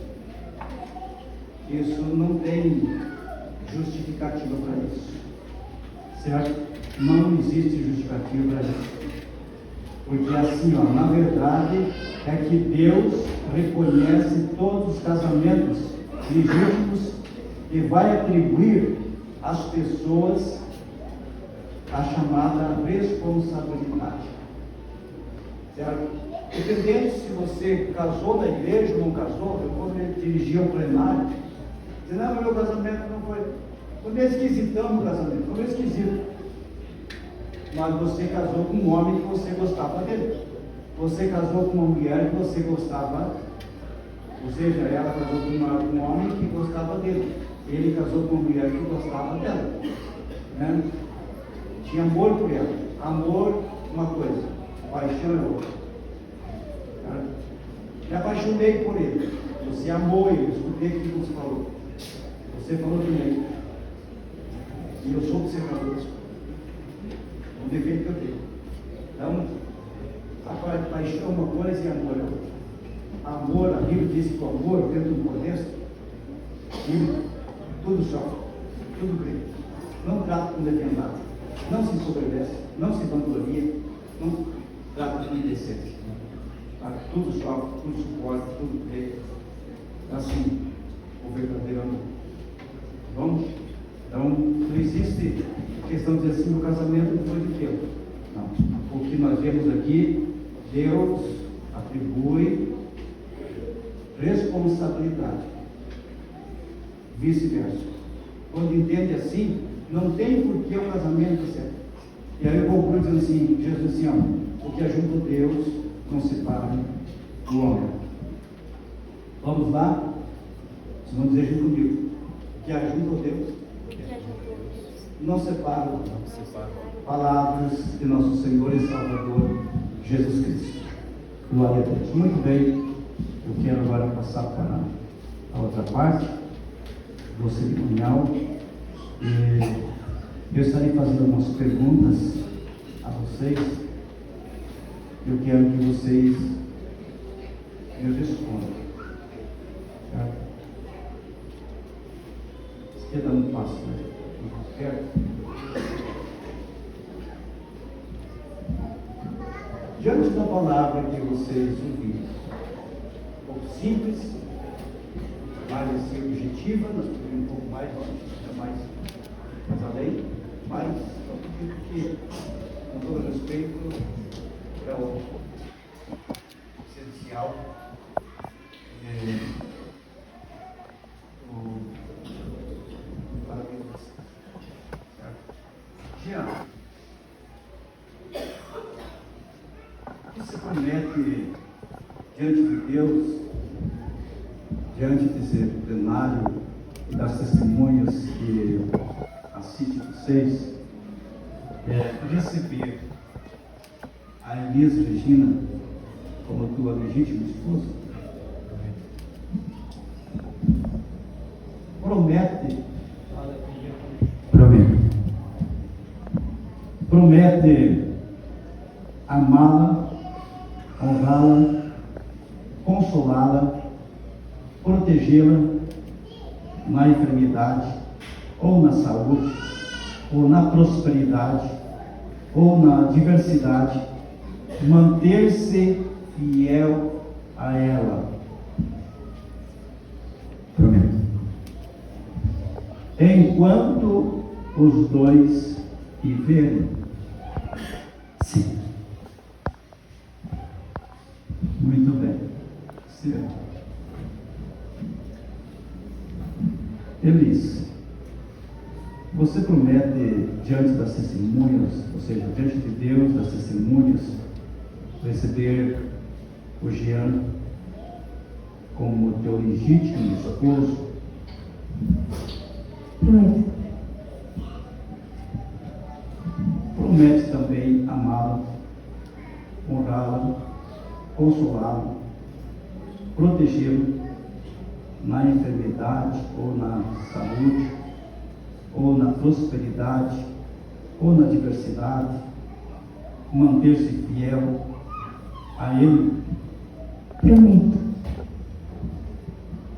isso não tem justificativa para isso, certo? Não existe justificativa para isso. Porque assim, ó, na verdade, é que Deus reconhece todos os casamentos legítimos e vai atribuir às pessoas a chamada responsabilidade. Certo? Dependendo se você casou na igreja ou não casou, eu vou dirigir ao plenário, dizer, não, meu casamento não foi meio esquisitão no casamento, foi meio esquisito. Mas você casou com um homem que você gostava dele. Você casou com uma mulher que você gostava, ou seja, ela casou com um homem que gostava dele. Ele casou com uma mulher que gostava dela. Né? Tinha amor por ela. Amor, uma coisa. Paixão é outra. Tá? Me apaixonei por ele. Você amou ele. Eu escutei o que você falou. Você falou também. E eu sou observador. O defeito que eu tenho. Então, a paixão é uma coisa e amor é outra. Amor, a Bíblia diz que o amor, dentro do contexto, tudo sofre, tudo crê. Não trata com leviandade, não se soberbece, não se vangloria, não trata com indecência. Tudo sofre, tudo suporta, tudo crê. Assim, o verdadeiro amor. Vamos? Então, não existe questão de dizer assim, o casamento não foi de Deus. Não. O que nós vemos aqui, Deus atribui responsabilidade. vice-versa. Quando entende assim, não tem por que o casamento ser certo. E aí eu concluo dizendo assim, Jesus assim, ó, o que ajunta Deus não separa o homem. Vamos lá? Vocês vão dizer junto comigo. O que ajunta Deus não separa palavras de nosso Senhor e Salvador Jesus Cristo. Glória a Deus. Muito bem, eu quero agora passar para a outra parte do cerimonial. Eu estarei fazendo algumas perguntas a vocês. Eu quero que vocês me respondam. Certo? Esquerda não passa, né? Certo? Diante da palavra que vocês ouviram, um pouco simples, mais assim, objetiva, nós podemos um pouco mais além, mas eu acredito que, com todo respeito, é o essencial. Jean, o que se promete diante de Deus, diante desse plenário e das testemunhas que assiste vocês, receber a Elisa Regina como tua legítima esposa? Promete amá-la, honrá-la, consolá-la, protegê-la na enfermidade, ou na saúde, ou na prosperidade, ou na diversidade, manter-se fiel a ela. Prometo. Enquanto os dois viverem. Sim. Muito bem. Certo. Elis, você promete diante das testemunhas, ou seja, diante de Deus, das testemunhas, receber o Jean como teu legítimo esposo? Prometo. Promete também amá-la, honrá-la, consolá-la, protegê-lo na enfermidade ou na saúde, ou na prosperidade, ou na diversidade, manter-se fiel a Ele? Prometo.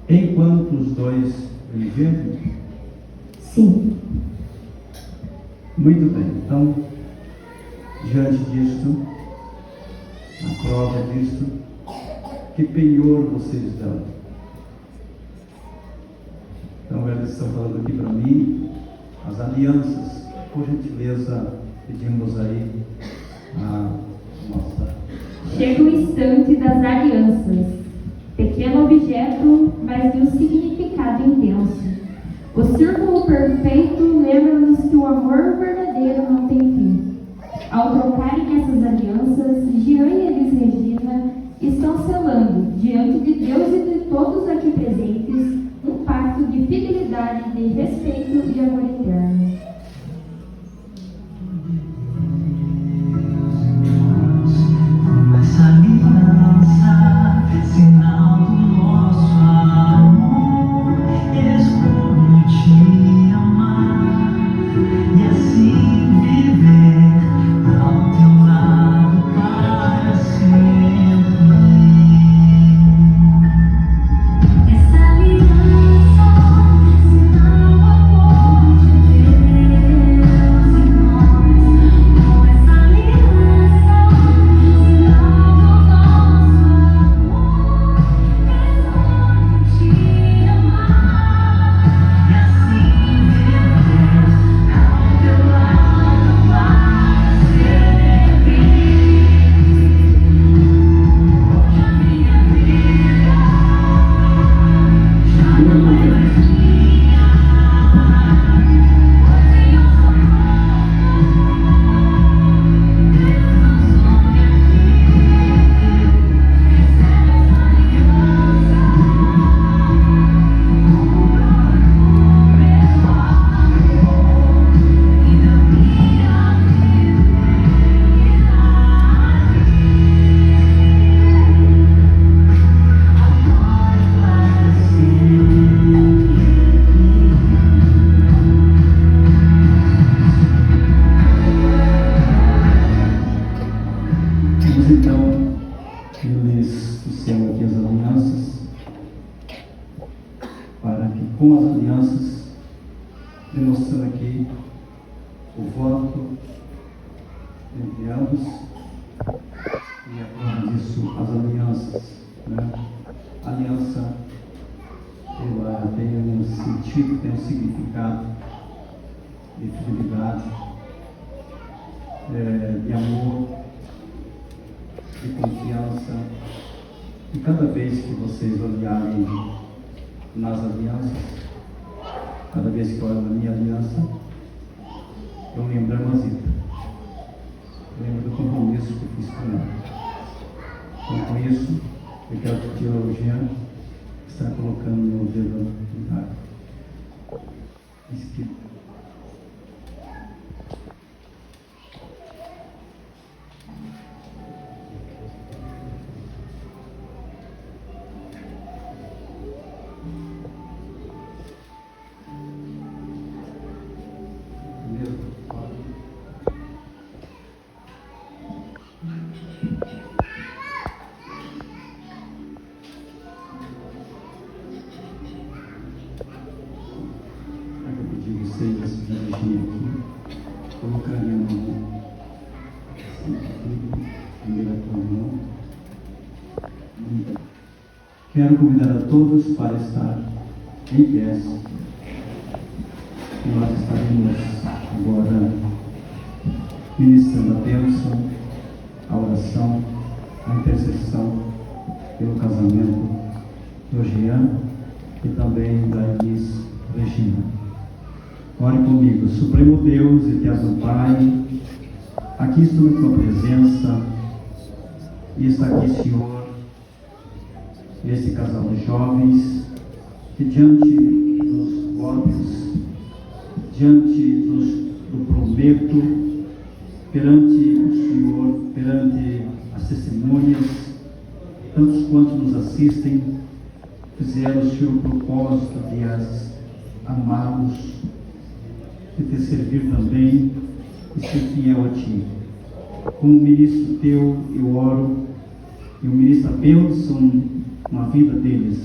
Enquanto os dois viverem? Sim. Muito bem, então, diante disto, na prova disto, que penhor vocês dão? Então, eles estão falando aqui para mim, as alianças. Por gentileza, pedimos aí a nossa... Chega o instante das alianças. Pequeno objeto, mas de um significado intenso. O círculo perfeito lembra-nos que o amor verdadeiro não tem fim. Ao trocarem essas alianças, Jean e Elis Regina estão selando, diante de Deus e de todos aqui presentes, um pacto de fidelidade, de respeito e de amor eterno. Essa aliança, sinal do nosso amor, escolho te amar e assim viver ao teu lado para sempre. Essa aliança, sinal do amor de Deus. então eles fizeram aqui as alianças, para que com as alianças, demonstrando aqui o voto entre ambos, e a prova disso, as alianças, né? A aliança, ela tem um sentido, tem um significado de fidelidade, de amor, de confiança. E cada vez que vocês olharem nas alianças, cada vez que eu olho na minha aliança, eu lembro da irmãzita, eu lembro do compromisso que eu fiz com ela. Então, com isso, eu quero pedir ao Jean estar colocando meu dedo no ar esquerdo. Vocês se dirigirem aqui, colocarem a mão primeiro a tua mão. Quero convidar a todos para estar em pé. E nós estaremos agora ministrando a bênção, a oração, a intercessão pelo casamento do Jean e também da Elis Regina. Ore comigo. Supremo Deus, eterno Pai, aqui estou em tua presença e está aqui, Senhor, este casal de jovens que diante dos votos, diante do prometo, perante o Senhor, perante as testemunhas, tantos quantos nos assistem, fizeram o Senhor o propósito de as amá-los, de te servir também e ser fiel a Ti. Como ministro Teu, eu oro e eu ministro a bênção na vida deles,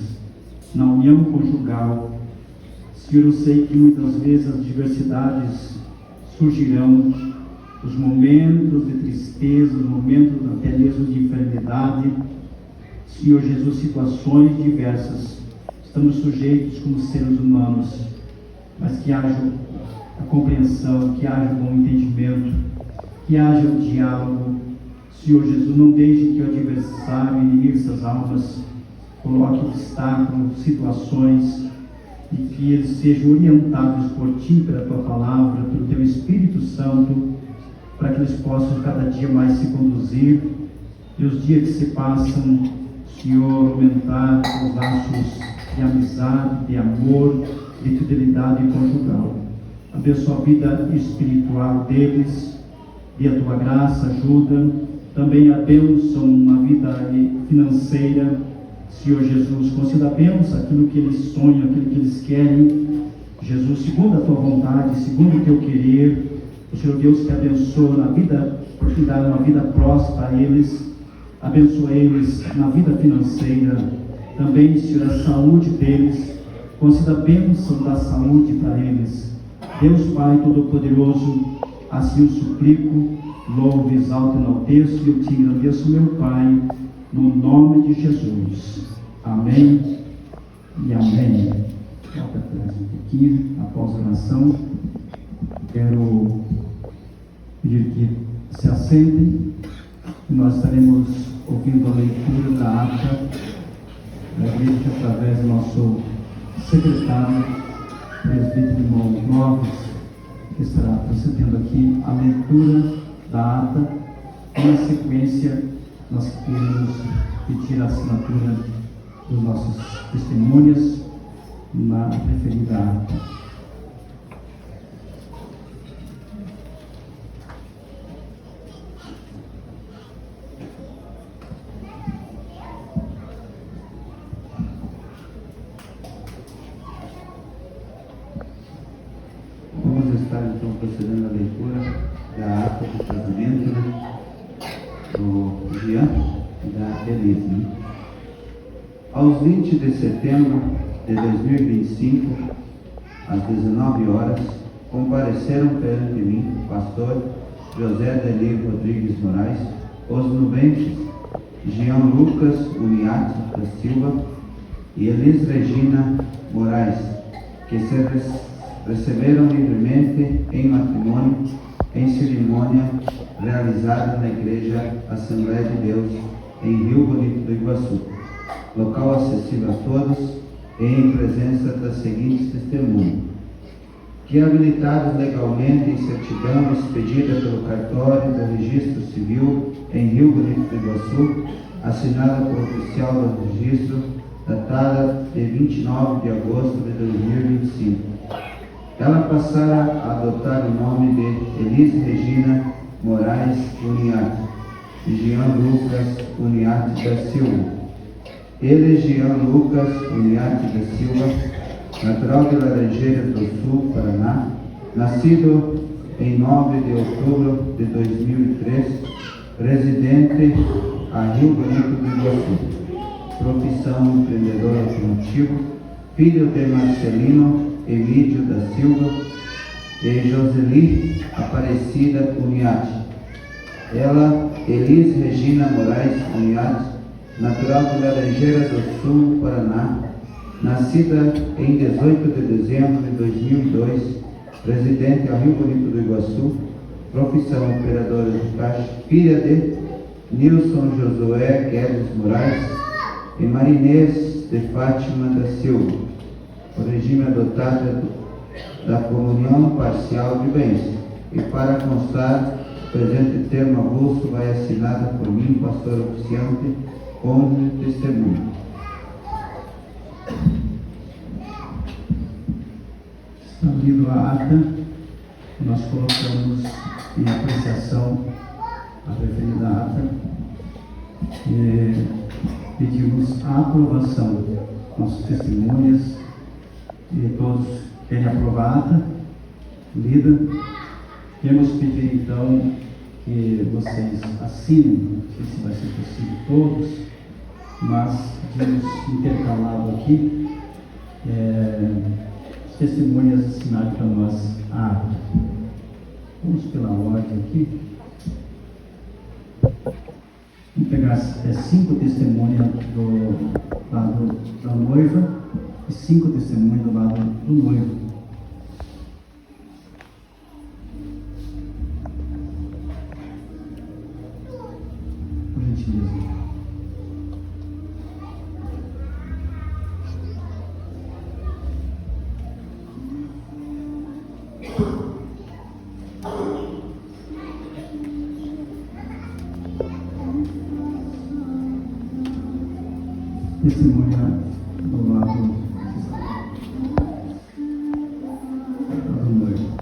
na união conjugal. Senhor, eu sei que muitas vezes as diversidades surgirão, os momentos de tristeza, os momentos até mesmo de enfermidade. Senhor Jesus, situações diversas, estamos sujeitos como seres humanos, mas que haja a compreensão, que haja um bom entendimento, que haja um diálogo. Senhor Jesus, não deixe que o adversário, o inimigo dessas almas, coloque obstáculos, situações, e que eles sejam orientados por Ti, pela Tua Palavra, pelo Teu Espírito Santo, para que eles possam cada dia mais se conduzir, e os dias que se passam, Senhor, aumentar os laços de amizade, de amor, de fidelidade conjugal. Abençoa a vida espiritual deles, dê a Tua graça, ajuda, também a bênção na vida financeira. Senhor Jesus, conceda a bênção, aquilo que eles sonham, aquilo que eles querem. Jesus, segundo a Tua vontade, segundo o Teu querer, o Senhor Deus que abençoa na vida, por te dar uma vida próspera a eles, abençoa eles na vida financeira, também, Senhor, a saúde deles, conceda a bênção da saúde para eles. Deus Pai Todo-Poderoso, assim o suplico, louvo, exalto e enalteço, e eu te agradeço, meu Pai, no nome de Jesus. Amém e amém. Volta atrás um pouquinho, após a oração, quero pedir que se assentem, e nós estaremos ouvindo a leitura da ata da igreja através do nosso secretário, presbítero irmão Clóvis, que estará procedendo aqui a leitura da ata, e na sequência nós queremos pedir a assinatura dos nossos testemunhas na referida ata. Vamos estar então procedendo à leitura da ata do casamento do Jean Aos 20 de setembro de 2025, às 19 horas, compareceram perante mim o pastor José Deli Rodrigues Moraes, os nubentes Jean Lucas Uniati da Silva e Elis Regina Moraes, que se receberam livremente em matrimônio em cerimônia realizada na Igreja Assembleia de Deus em Rio Bonito do Iguaçu, local acessível a todos e em presença das seguintes testemunhas: que habilitados legalmente em certidão expedida pelo cartório do Registro Civil em Rio Bonito do Iguaçu, assinada por oficial do registro, datada de 29 de agosto de 2025. Ela passara a adotar o nome de Elis Regina Moraes Uniati e Jean Lucas Uniati da Silva. Ele, Jean Lucas Uniati da Silva, natural de Laranjeiras do Sul, Paraná, nascido em 9 de outubro de 2003, residente a Rio Bonito do Iguaçu, profissão empreendedor automotivo, filho de Marcelino Emílio da Silva e Joseli Aparecida Uniati. Ela, Elis Regina Moraes Uniati, natural de Laranjeira do Sul, Paraná, nascida em 18 de dezembro de 2002, residente a Rio Bonito do Iguaçu, profissão operadora de caixa, filha de Nilson Josué Guedes Moraes e Marinês de Fátima da Silva. O regime adotado da comunhão parcial de bens. E para constar, o presente termo avulso vai assinado por mim, pastor oficiante, como testemunho. Está lido a ata, nós colocamos em apreciação a referida ata e pedimos a aprovação. Nossas testemunhas e todos querem aprovar a ata lida. Queremos pedir então que vocês assinem, não sei se vai ser possível todos, mas temos intercalado aqui as testemunhas assinarem para nós a ata. Vamos pela ordem aqui. Vamos pegar 5 testemunhas do lado da noiva e 5 testemunhas do lado do noivo. Por gentileza. Testemunha do lado do noivo.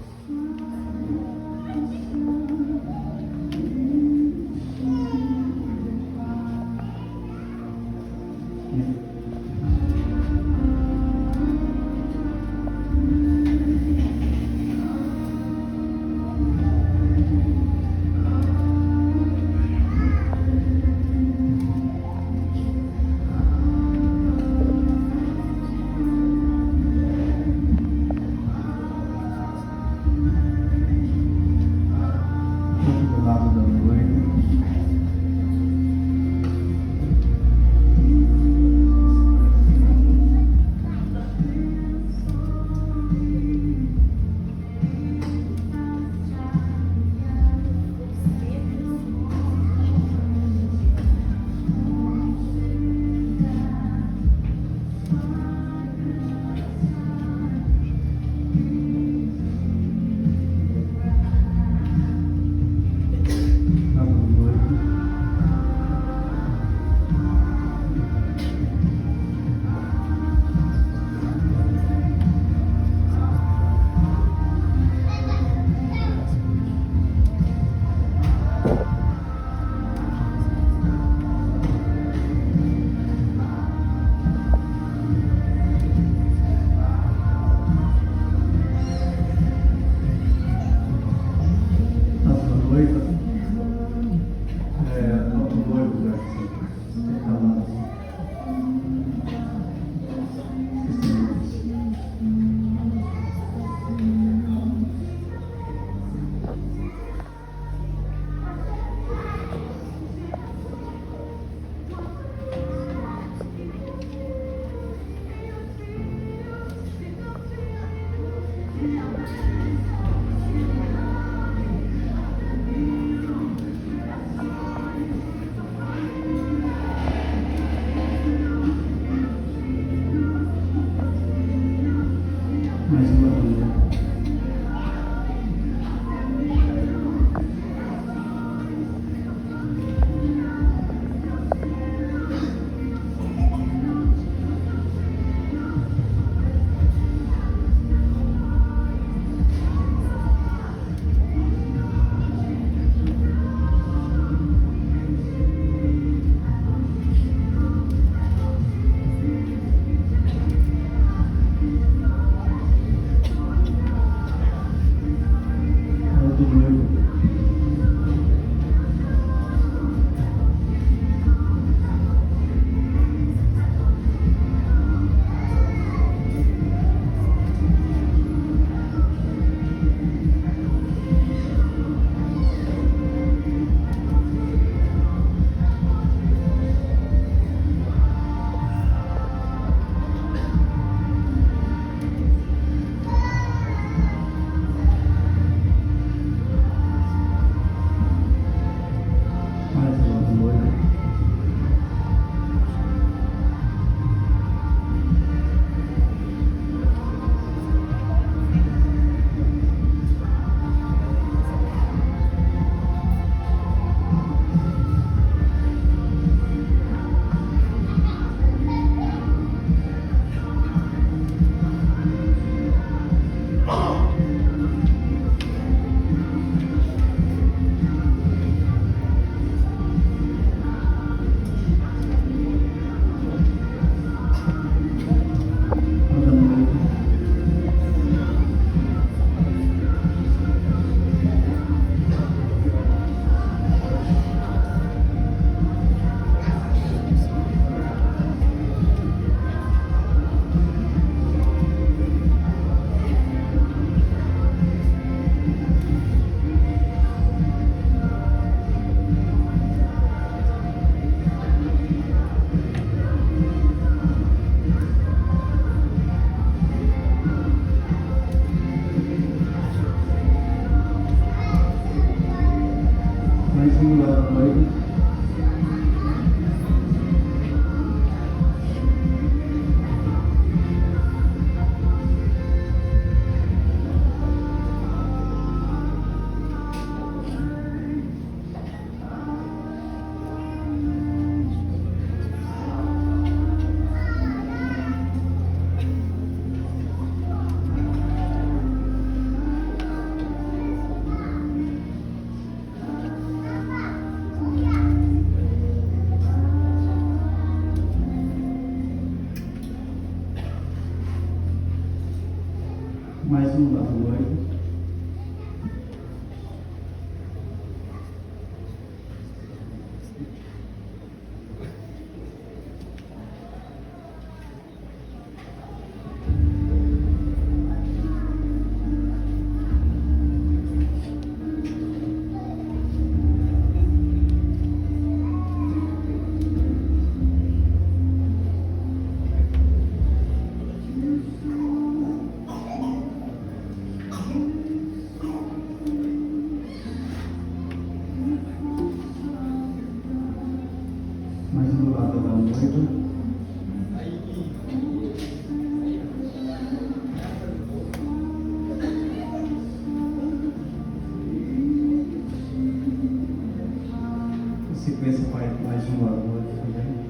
noiva. Mais um lado noivo. Mais um lado da noiva. Na sequência vai mais um lado noivo também.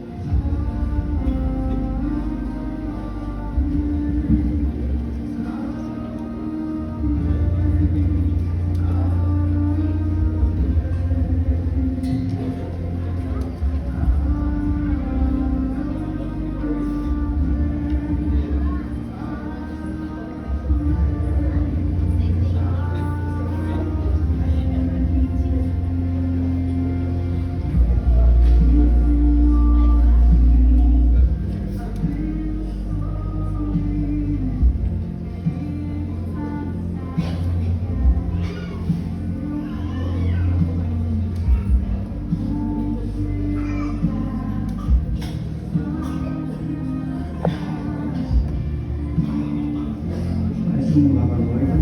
Mais um lado da noiva.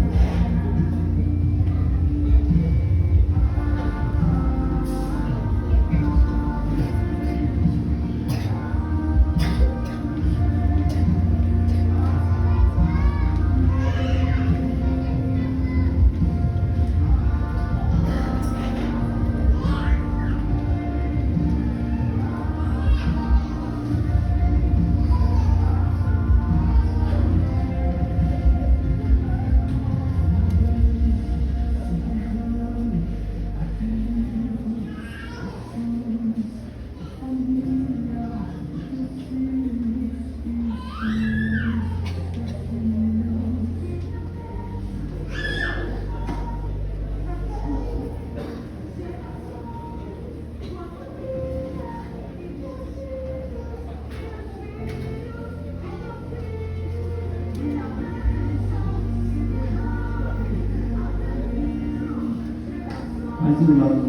Mais um lado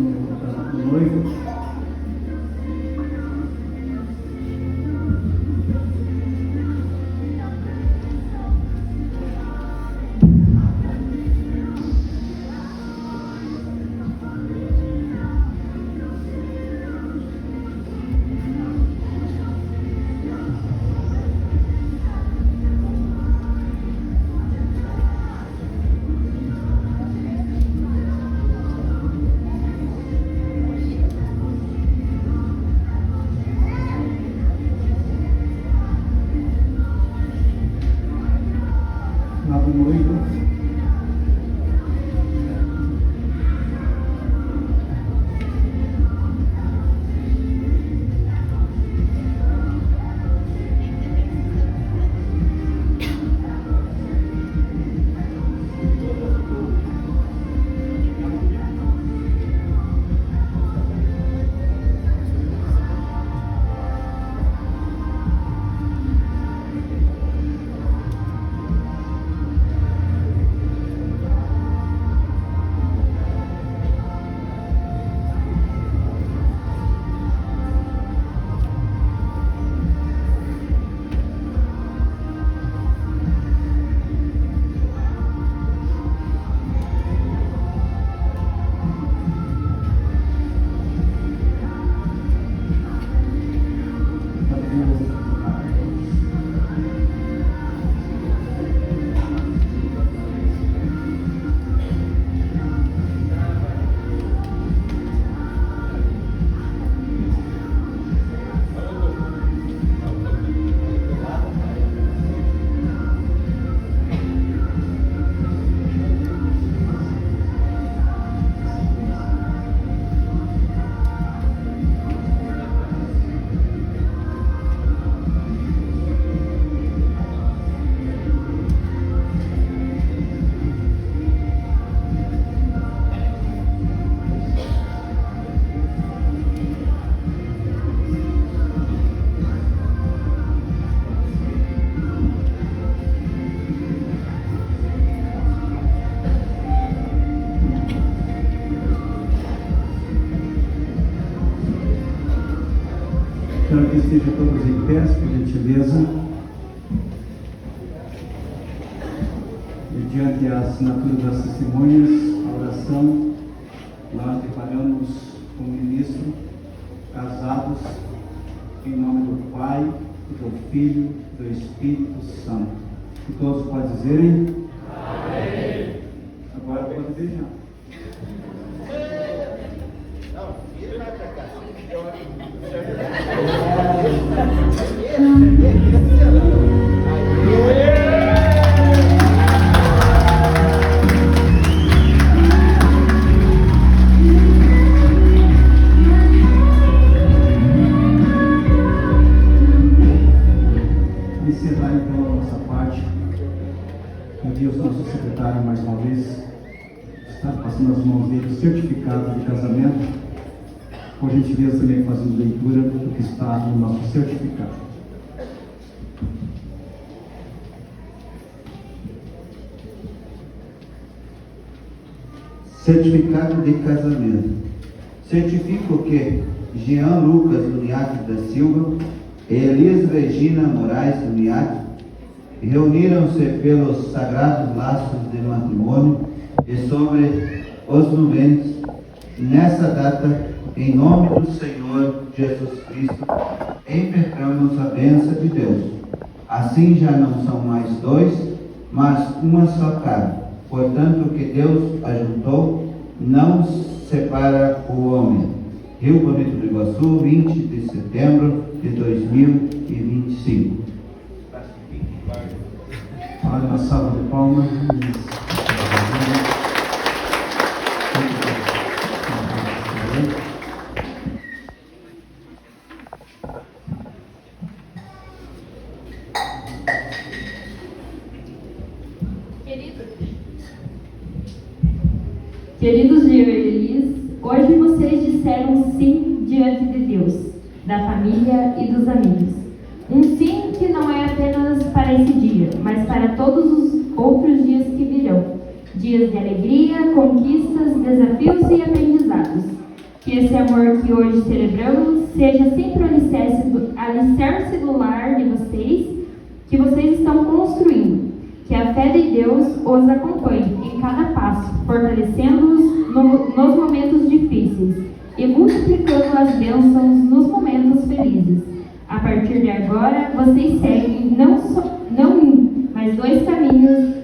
do noivo. Quero que estejam todos em pé, por gentileza. Mediante a assinatura das testemunhas, a oração, nós declaramos como ministro, casados, em nome do Pai, do Filho e do Espírito Santo. E todos podem dizerem? Amém. Agora pode beijar. Encerrar então a nossa parte. Pedir ao nosso secretário mais uma vez, está passando as mãos dele o certificado de casamento. Por gentileza, também fazendo leitura do que está no nosso certificado. Certificado de casamento. Certifico que Jean Lucas Uniac da Silva e Elis Regina Moraes Uniac reuniram-se pelos sagrados laços de matrimônio e sobre os nuvens nessa data, em nome do Senhor Jesus Cristo, impetramos a bênção de Deus. Assim já não são mais dois, mas uma só carne. Portanto, o que Deus ajuntou, não separa o homem. Rio Bonito do Iguaçu, 20 de setembro de 2025. Olha uma salva de palmas. Queridos Jean e Elis, hoje vocês disseram sim diante de Deus, da família e dos amigos. Um sim que não é apenas para esse dia, mas para todos os outros dias que virão. Dias de alegria, conquistas, desafios e aprendizados. Que esse amor que hoje celebramos seja sempre o alicerce do lar de vocês, que vocês estão construindo. Que a fé de Deus os acompanhe em cada passo, fortalecendo-os nos momentos difíceis e multiplicando as bênçãos nos momentos felizes. A partir de agora, vocês seguem não um, mas dois caminhos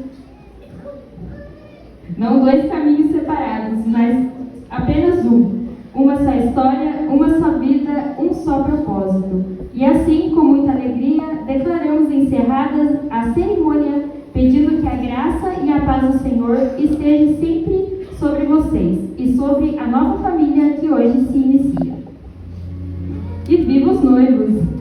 separados, mas apenas um. Uma só história, uma só vida, um só propósito. E assim, com muita alegria, declaramos encerrada a cerimônia, pedindo que a graça e a paz do Senhor esteja sempre sobre vocês e sobre a nova família que hoje se inicia. E viva os noivos!